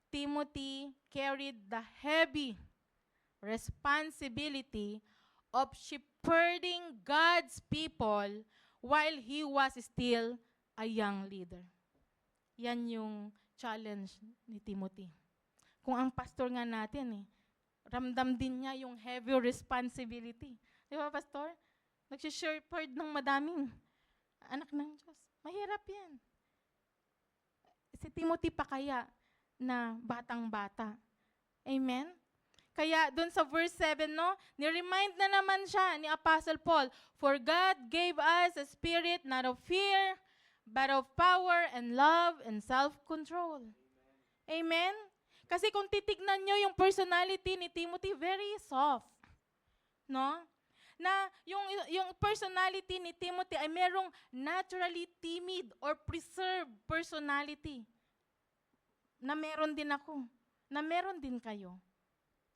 Timothy carried the heavy responsibility of shepherding God's people while he was still a young leader. Yan yung challenge ni Timothy. Kung ang pastor nga natin ramdam din niya yung heavy responsibility. Di ba, pastor? Nagsishepherd ng madaming anak ng Diyos. Mahirap yan. Si Timothy pa kaya na batang-bata. Amen? Kaya dun sa verse 7, no, ni-remind na naman siya ni Apostle Paul, "For God gave us a spirit not of fear, but of power and love and self-control." Amen? Kasi kung titignan nyo yung personality ni Timothy, very soft. No? Na yung personality ni Timothy ay merong naturally timid or preserved personality. Na meron din ako. Na meron din kayo.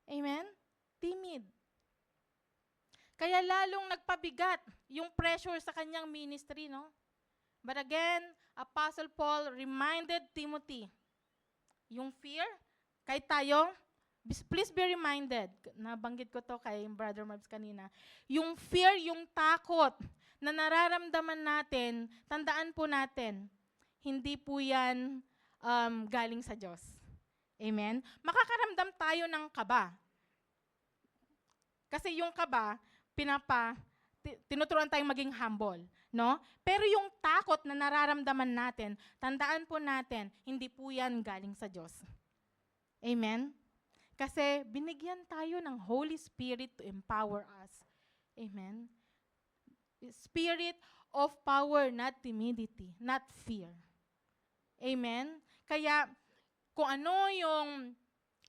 Amen? Timid. Kaya lalong nagpabigat yung pressure sa kanyang ministry, no? But again, Apostle Paul reminded Timothy, yung fear, kahit tayo, please be reminded, nabanggit ko to kay Brother Marbs kanina, yung fear, yung takot na nararamdaman natin, tandaan po natin, hindi po yan galing sa Diyos. Amen? Makakaramdam tayo ng kaba. Kasi yung kaba, tinuturuan tayong maging humble. No? Pero yung takot na nararamdaman natin, tandaan po natin, hindi po yan galing sa Diyos. Amen? Kasi binigyan tayo ng Holy Spirit to empower us. Amen? Spirit of power, not timidity, not fear. Amen? Kaya, kung ano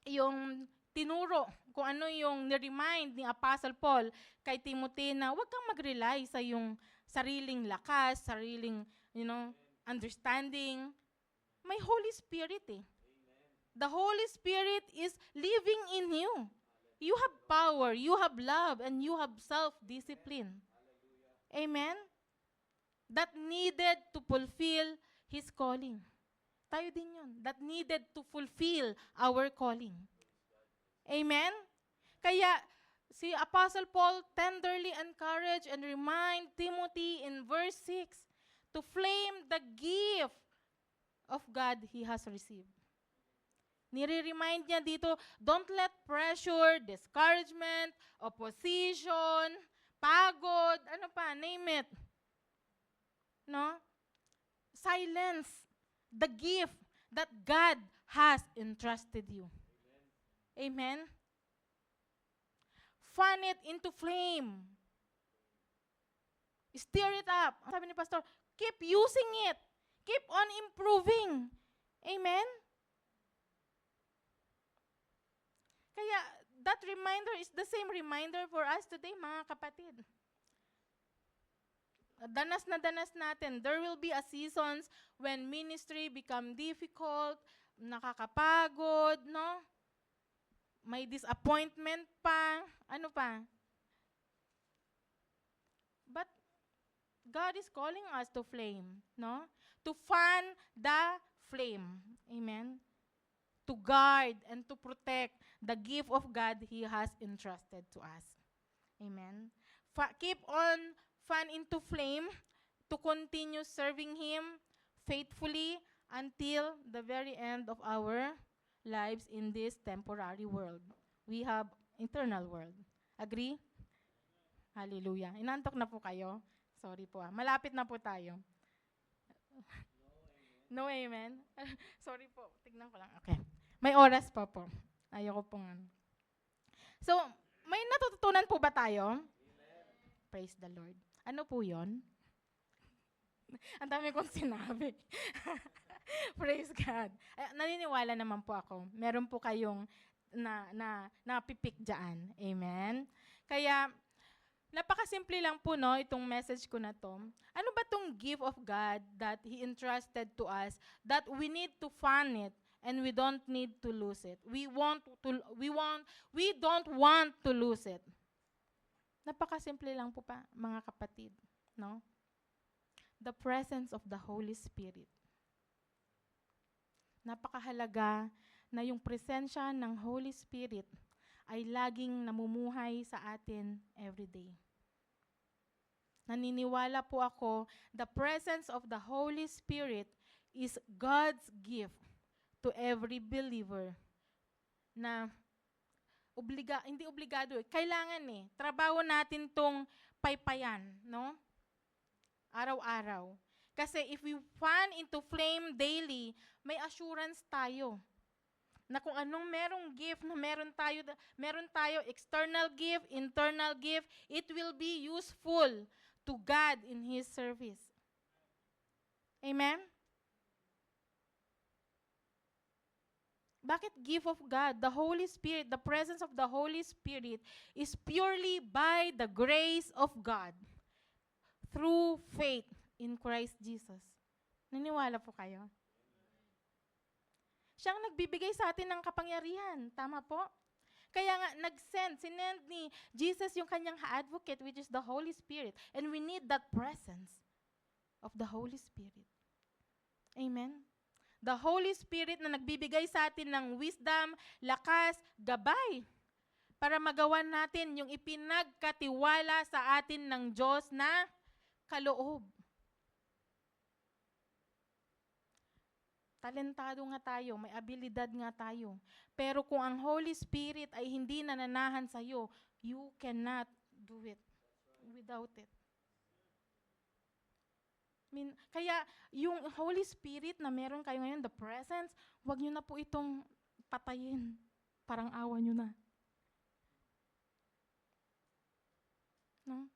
yung tinuro, kung ano yung ni-remind ni Apostle Paul kay Timothy na huwag kang mag-rely sa yung sariling lakas, sariling, understanding. May Holy Spirit eh. The Holy Spirit is living in you. You have power, you have love, and you have self-discipline. Amen? That needed to fulfill His calling. Tayo din yun. That needed to fulfill our calling. Amen? Kaya, si Apostle Paul tenderly encourage and remind Timothy in verse 6 to flame the gift of God he has received. Nire-remind niya dito, don't let pressure, discouragement, opposition, pagod, ano pa, name it. No? Silence the gift that God has entrusted you. Amen? Fan it into flame. Stir it up. Sabi ni Pastor, keep using it. Keep on improving. Amen? Kaya, that reminder is the same reminder for us today, mga kapatid. Danas na danas natin. There will be a seasons when ministry become difficult, nakakapagod, no? May disappointment pa, ano pa. But God is calling us to flame, no? To fan the flame. Amen? To guard and to protect the gift of God He has entrusted to us. Amen? Keep on fan into flame to continue serving Him faithfully until the very end of our lives in this temporary world. We have eternal world. Agree? Hallelujah. Inantok na po kayo? Sorry po malapit na po tayo. No amen? Sorry po, tignan ko lang. Okay. May oras pa po. Ayoko pong So, may natututunan po ba tayo? Praise the Lord. Ano po yon? Ang dami kong sinabi. Praise God. Naniniwala naman po ako. Meron po kayong napipik dyan. Amen? Kaya, napakasimple lang po, no, itong message ko na to. Ano ba tong gift of God that He entrusted to us that we need to fan it and we don't need to lose it? We don't want to lose it. Napakasimple lang po pa, mga kapatid, no? The presence of the Holy Spirit. Napakahalaga na yung presensya ng Holy Spirit ay laging namumuhay sa atin every day. Naniniwala po ako, the presence of the Holy Spirit is God's gift to every believer na hindi obligado kailangan trabaho natin tong paypayan, no? Araw-araw. Kasi if we fan into flame daily, may assurance tayo na kung anong merong gift na meron tayo external gift, internal gift, it will be useful to God in His service. Amen? Bakit gift of God? The Holy Spirit, the presence of the Holy Spirit is purely by the grace of God through faith in Christ Jesus. Naniwala po kayo? Siyang nagbibigay sa atin ng kapangyarihan. Tama po? Kaya nga, sinend ni Jesus yung kanyang advocate, which is the Holy Spirit. And we need that presence of the Holy Spirit. Amen? The Holy Spirit na nagbibigay sa atin ng wisdom, lakas, gabay, para magawa natin yung ipinagkatiwala sa atin ng Diyos na kaloob. Talentado nga tayo, may abilidad nga tayo. Pero kung ang Holy Spirit ay hindi nananahan sa iyo, you cannot do it without it. Kaya yung Holy Spirit na meron kayo ngayon, the presence, wag nyo na po itong patayin. Parang awa nyo na. No?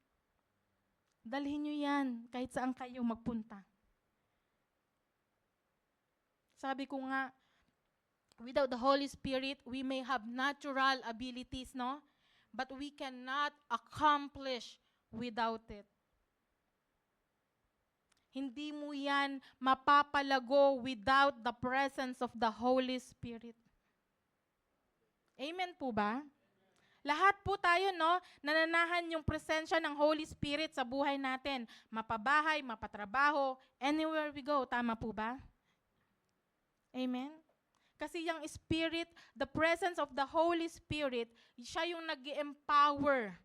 Dalhin nyo yan kahit saan kayo magpunta. Sabi ko nga, without the Holy Spirit, we may have natural abilities, no? But we cannot accomplish without it. Hindi mo yan mapapalago without the presence of the Holy Spirit. Amen po ba? Lahat po tayo, no, nananahan yung presensya ng Holy Spirit sa buhay natin. Mapabahay, mapatrabaho, anywhere we go. Tama po ba? Amen? Kasi yung Spirit, the presence of the Holy Spirit, siya yung nag-empower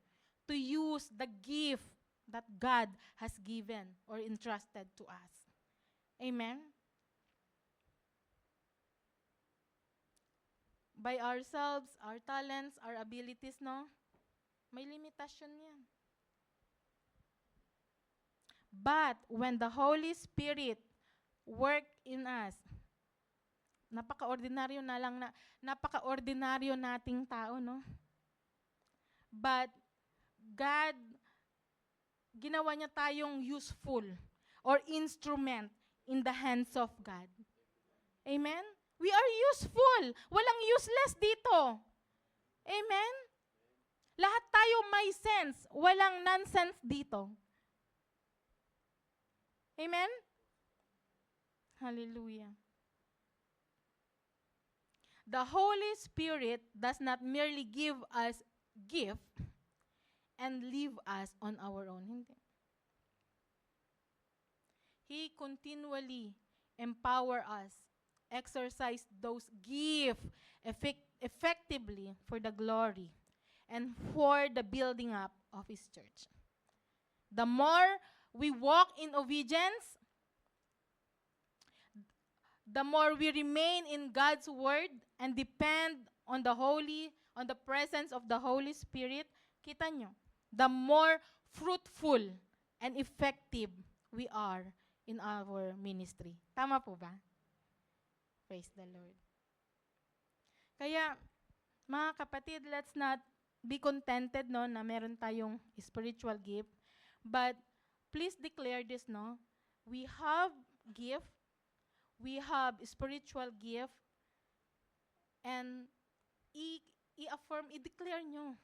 to use the gift that God has given or entrusted to us. Amen? By ourselves, our talents, our abilities, no? May limitasyon yan. But when the Holy Spirit work in us, napaka-ordinaryo na lang napaka-ordinaryo nating tao, no? But God, ginawa niya tayong useful or instrument in the hands of God. Amen? We are useful. Walang useless dito. Amen? Lahat tayo may sense. Walang nonsense dito. Amen? Hallelujah. The Holy Spirit does not merely give us gift and leave us on our own. Hindi. He continually empower us, exercise those gifts effectively for the glory and for the building up of His church. The more we walk in obedience, the more we remain in God's word and depend on the presence of the Holy Spirit, kita nyo, the more fruitful and effective we are in our ministry. Tama po ba? Praise the Lord. Kaya, mga kapatid, let's not be contented, no, na meron tayong spiritual gift, but please declare this, no, we have gift, we have spiritual gift, and i-affirm, i-declare nyo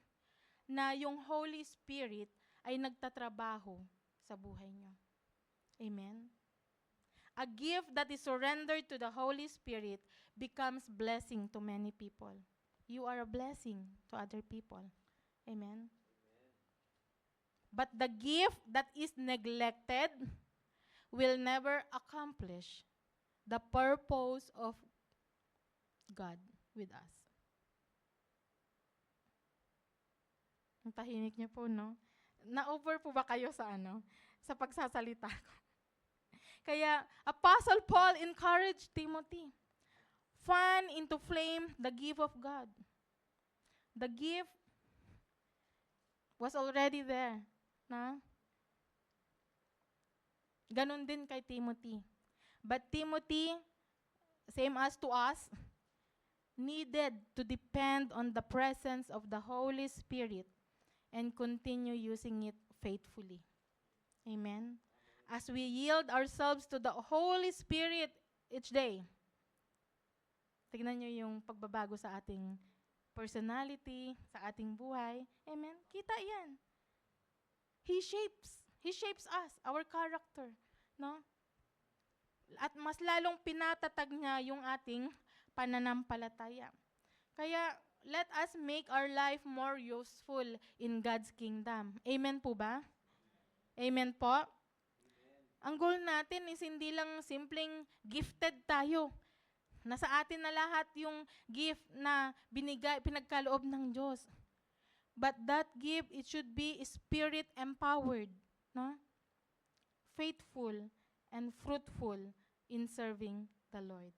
na yung Holy Spirit ay nagtatrabaho sa buhay nyo. Amen? A gift that is surrendered to the Holy Spirit becomes blessing to many people. You are a blessing to other people. Amen? But the gift that is neglected will never accomplish the purpose of God with us. Ang tahimik niyo po, no? Na-over po ba kayo sa sa pagsasalita ko? Kaya, Apostle Paul encouraged Timothy, fan into flame the gift of God. The gift was already there. Na? Ganon din kay Timothy. But Timothy, same as to us, needed to depend on the presence of the Holy Spirit and continue using it faithfully. Amen? As we yield ourselves to the Holy Spirit each day, tignan nyo yung pagbabago sa ating personality, sa ating buhay. Amen? Kita yan. He shapes us, our character. No? At mas lalong pinatatag niya yung ating pananampalataya. Kaya, let us make our life more useful in God's kingdom. Amen po ba? Amen po? Amen. Ang goal natin is hindi lang simpleng gifted tayo. Nasa atin na lahat yung gift na pinagkaloob ng Diyos. But that gift, it should be spirit-empowered. No? faithful and fruitful in serving the Lord.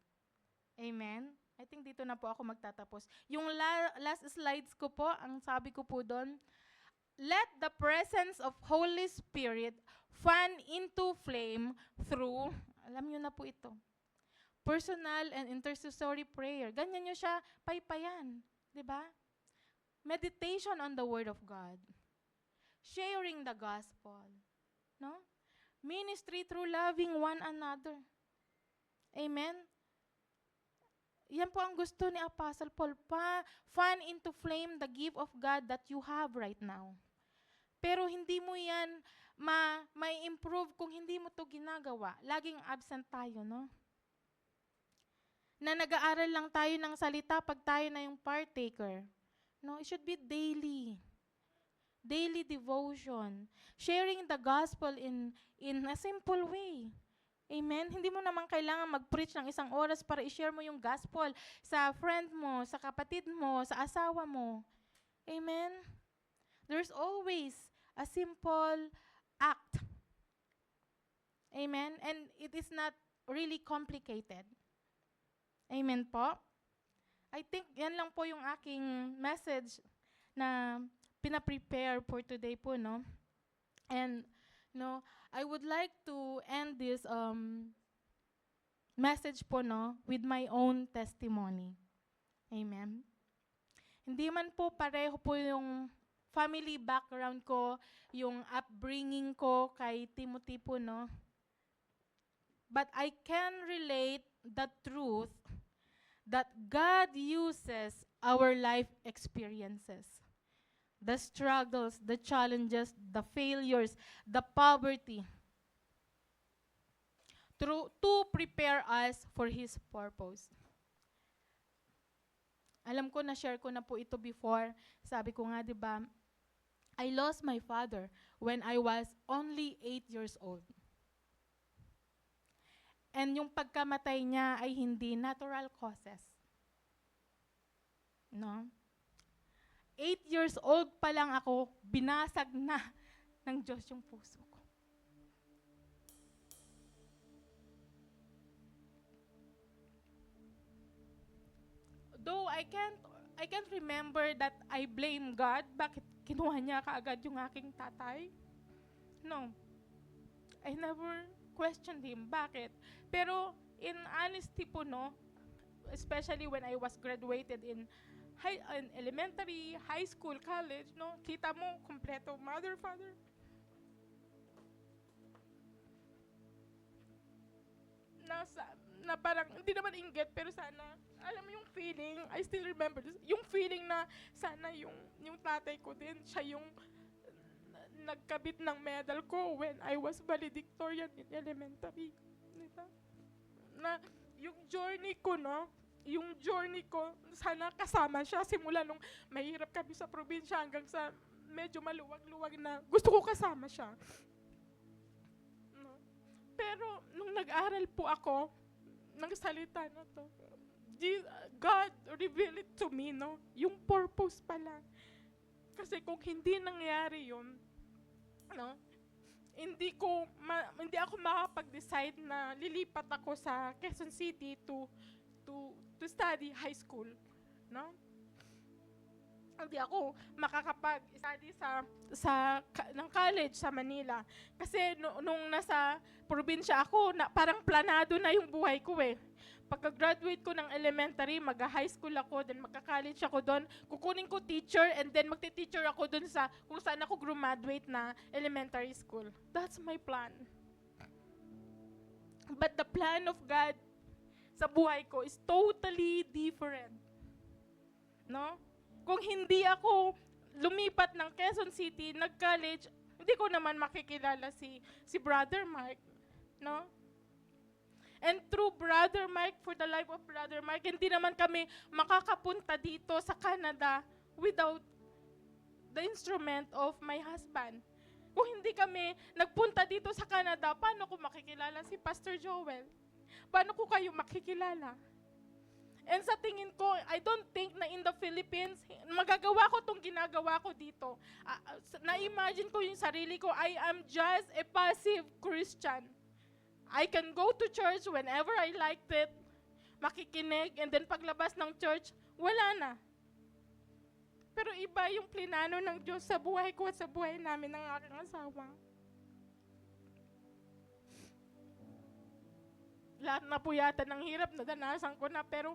Amen? I think dito na po ako magtatapos. Yung last slides ko po, ang sabi ko po doon, let the presence of Holy Spirit fan into flame through, alam nyo na po ito, personal and intercessory prayer. Ganyan nyo siya paypayan. Diba? Meditation on the Word of God. Sharing the gospel. No? Ministry through loving one another. Amen? Yan po ang gusto ni Apostle Paul. Fan into flame the gift of God that you have right now. Pero hindi mo yan may improve kung hindi mo to ginagawa. Laging absent tayo, no? Na nag-aaral lang tayo ng salita pag tayo na yung partaker. No, it should be daily. Daily devotion. Sharing the gospel in a simple way. Amen? Hindi mo naman kailangan mag-preach ng 1 oras para i-share mo yung gospel sa friend mo, sa kapatid mo, sa asawa mo. Amen? There's always a simple act. Amen? And it is not really complicated. Amen po? I think yan lang po yung aking message na pina-prepare for today po, no? And, no, I would like to end this message po, no, with my own testimony. Amen? Hindi man po pareho po yung family background ko, yung upbringing ko kay Timothy po, no? But I can relate the truth that God uses our life experiences, the struggles, the challenges, the failures, the poverty, to prepare us for His purpose. Alam ko, na-share ko na po ito before. Sabi ko nga, di ba, I lost my father when I was only 8 years old. And yung pagkamatay niya ay hindi natural causes. No? 8 years old pa lang ako, binasag na ng Diyos yung puso ko. Though I can't remember that I blame God, bakit kinuha niya kaagad yung aking tatay? No. I never questioned Him. Bakit? Pero in honesty po, no, especially when I was graduated in elementary, high school, college, no, kita mo, kompleto, mother, father. Na parang, hindi naman inggit, pero sana, alam mo yung feeling, I still remember this, yung feeling na sana yung tatay ko din, siya yung nagkabit ng medal ko when I was valedictorian in elementary. Diba? Na yung journey ko, no, sana kasama siya simula nung mahirap kami sa probinsya hanggang sa medyo maluwag-luwag na gusto ko kasama siya. No? Pero nung nag-aral po ako ng salita na to, God revealed it to me, no, yung purpose pala. Kasi kung hindi nangyari yun, no, hindi ako makapag-decide na lilipat ako sa Quezon City to study high school, no? Hindi ako makakapag-study ng college sa Manila. Kasi nung nasa probinsya ako, parang planado na yung buhay ko eh. Pagka-graduate ko ng elementary, mag-high school ako, then magka-college ako doon, kukunin ko teacher, and then magti-teacher ako doon sa kung saan ako graduate na elementary school. That's my plan. But the plan of God sa buhay ko is totally different. No? Kung hindi ako lumipat ng Quezon City, nag-college, hindi ko naman makikilala si Brother Mark. No? And through Brother Mike, for the life of Brother Mike, hindi naman kami makakapunta dito sa Canada without the instrument of my husband. Kung hindi kami nagpunta dito sa Canada, paano ko makikilala si Pastor Joel? Paano ko kayo makikilala? And sa tingin ko, I don't think na in the Philippines, magagawa ko itong ginagawa ko dito. Na-imagine ko yung sarili ko, I am just a passive Christian. I can go to church whenever I liked it, makikinig, and then paglabas ng church, wala na. Pero iba yung plinano ng Diyos sa buhay ko at sa buhay namin ng aking asawa. Lahat na po yata ng hirap na danasan ko na, pero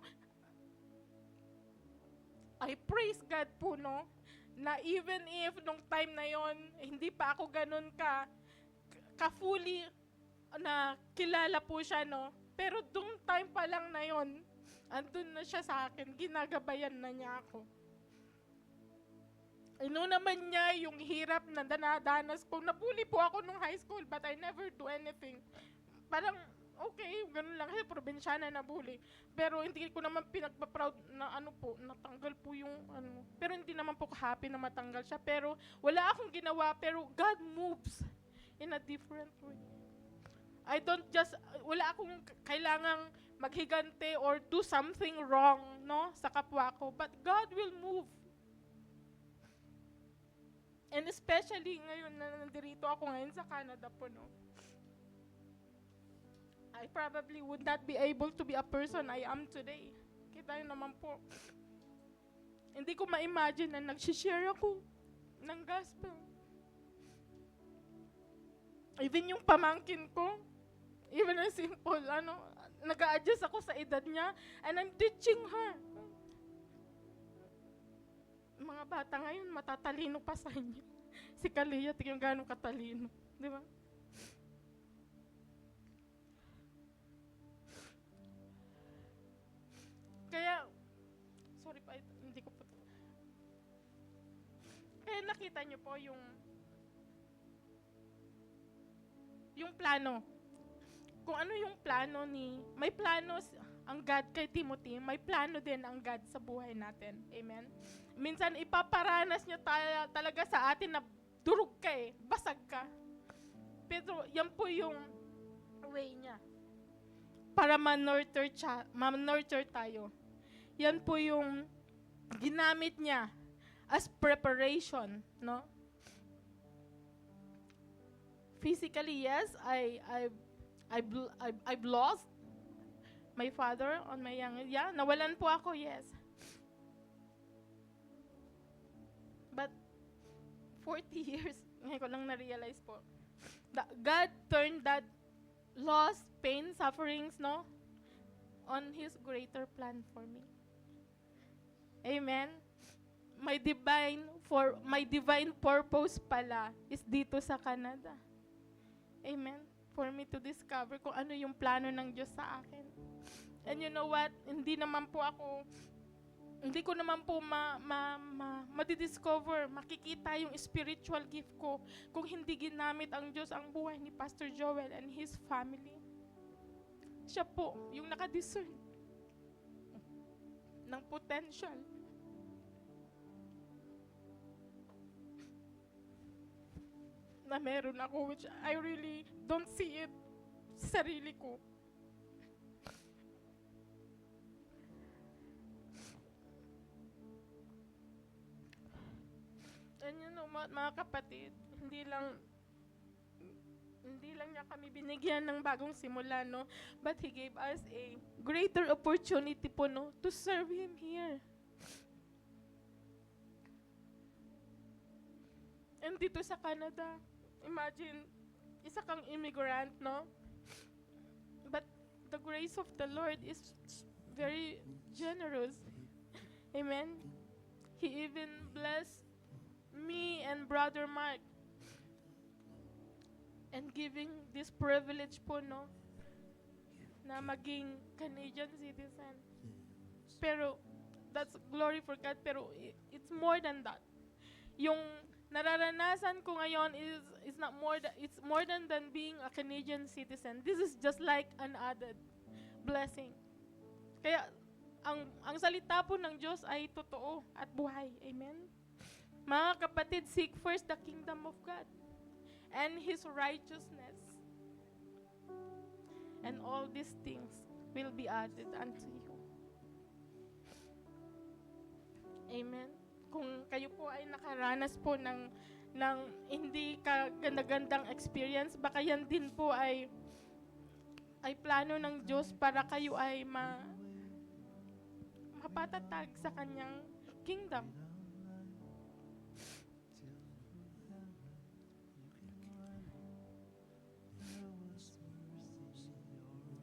I praise God po, no, na even if nung time na yon hindi pa ako ganun ka-fully na kilala po siya, no, pero dung time pa lang na yon, andun na siya sa akin, ginagabayan na niya ako. Ano naman niya yung hirap na danadanas ko. Nabully po ako nung high school, but I never do anything. Parang, okay, ganun lang siya, probinsyana na bully. Pero hindi ko naman pinagpa-proud na natanggal po yung Pero hindi naman po happy na matanggal siya. Pero wala akong ginawa, pero God moves in a different way. Wala akong kailangang maghigante or do something wrong, no, sa kapwa ko. But God will move. And especially ngayon na nandito ako ngayon sa Canada po, no, I probably would not be able to be a person I am today. Kita yun naman po. Hindi ko ma-imagine na nag-share ako ng gospel. Even yung pamangkin ko, even a simple, nag-a-adjust ako sa edad niya, and I'm teaching her. Mga bata ngayon, matatalino pa sa inyo. Si Kalia, tingnan gano'ng katalino. Di ba? Kaya, sorry pa, hindi ko po. Kaya nakita niyo po yung plano. Kung ano yung plano may plano ang God kay Timothy, may plano din ang God sa buhay natin. Amen? Minsan ipaparanas niya talaga sa atin na durog ka basag ka. Pero yan po yung way niya para ma-nurture tayo. Yan po yung ginamit niya as preparation, no? Physically, yes, I've lost my father on my young, nawalan po ako, yes. But 40 years, ngayon ko lang na-realize po, that God turned that loss, pain, sufferings, no, on His greater plan for me. Amen? My divine purpose pala is dito sa Canada. Amen? For me to discover kung ano yung plano ng Diyos sa akin. And you know what? Hindi ko naman po madidiscover, makikita yung spiritual gift ko kung hindi ginamit ang Diyos ang buhay ni Pastor Joel and his family. Siya po yung nakadiscern ng potential. Na meron ako, which I really don't see it sa sarili ko. And you know, mga kapatid, hindi lang niya kami binigyan ng bagong simula, no? But He gave us a greater opportunity po, no, to serve Him here. And dito sa Canada, imagine, isa kang immigrant, no? But the grace of the Lord is very generous. Amen? He even blessed me and Brother Mark and giving this privilege po, no, na maging Canadian citizen. Pero, that's glory for God, pero it's more than that. Yung nararanasan ko ngayon is not more it's more than being a Canadian citizen. This is just like an added blessing. Kaya ang salita po ng Diyos ay totoo at buhay. Amen. Mga kapatid, seek first the kingdom of God and His righteousness, and all these things will be added unto you. Amen. Kung kayo po ay nakaranas po ng hindi kaganda-gandang experience, baka yan din po ay plano ng Diyos para kayo ay mapatatag sa kanyang kingdom.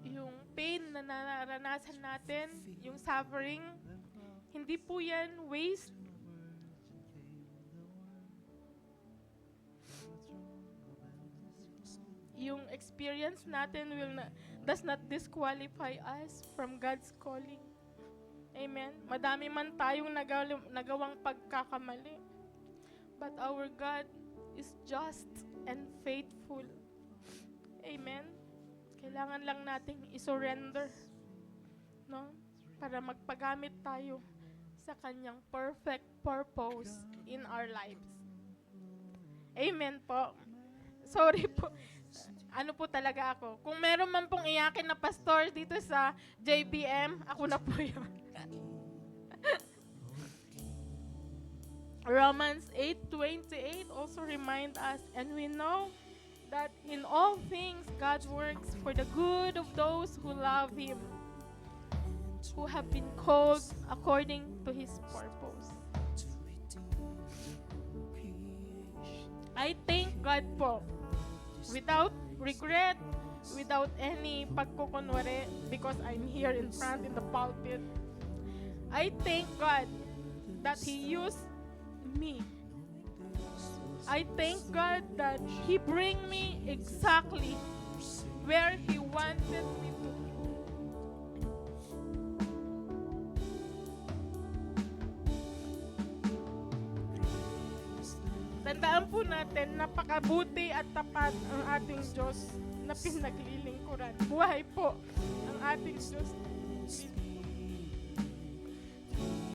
Yung pain na naranasan natin, yung suffering, hindi po yan waste. Yung experience natin does not disqualify us from God's calling. Amen. Madami man tayong nagawang pagkakamali. But our God is just and faithful. Amen. Kailangan lang nating isurrender, no? Para magpagamit tayo sa kanyang perfect purpose in our lives. Amen po. Sorry po. Ano po talaga ako. Kung meron man pong iyakin na pastor dito sa JBM, ako na po yun. Romans 8:28 also remind us, and we know that in all things God works for the good of those who love Him, who have been called according to His purpose. I thank God po, without regret, without any pagkukunwari, because I'm here in front in the pulpit. I thank God that He used me. I thank God that He bring me exactly where He wanted me to. Tandaan po natin, napakabuti at tapat ang ating Diyos na pinaglilingkuran. Buhay po ang ating Diyos.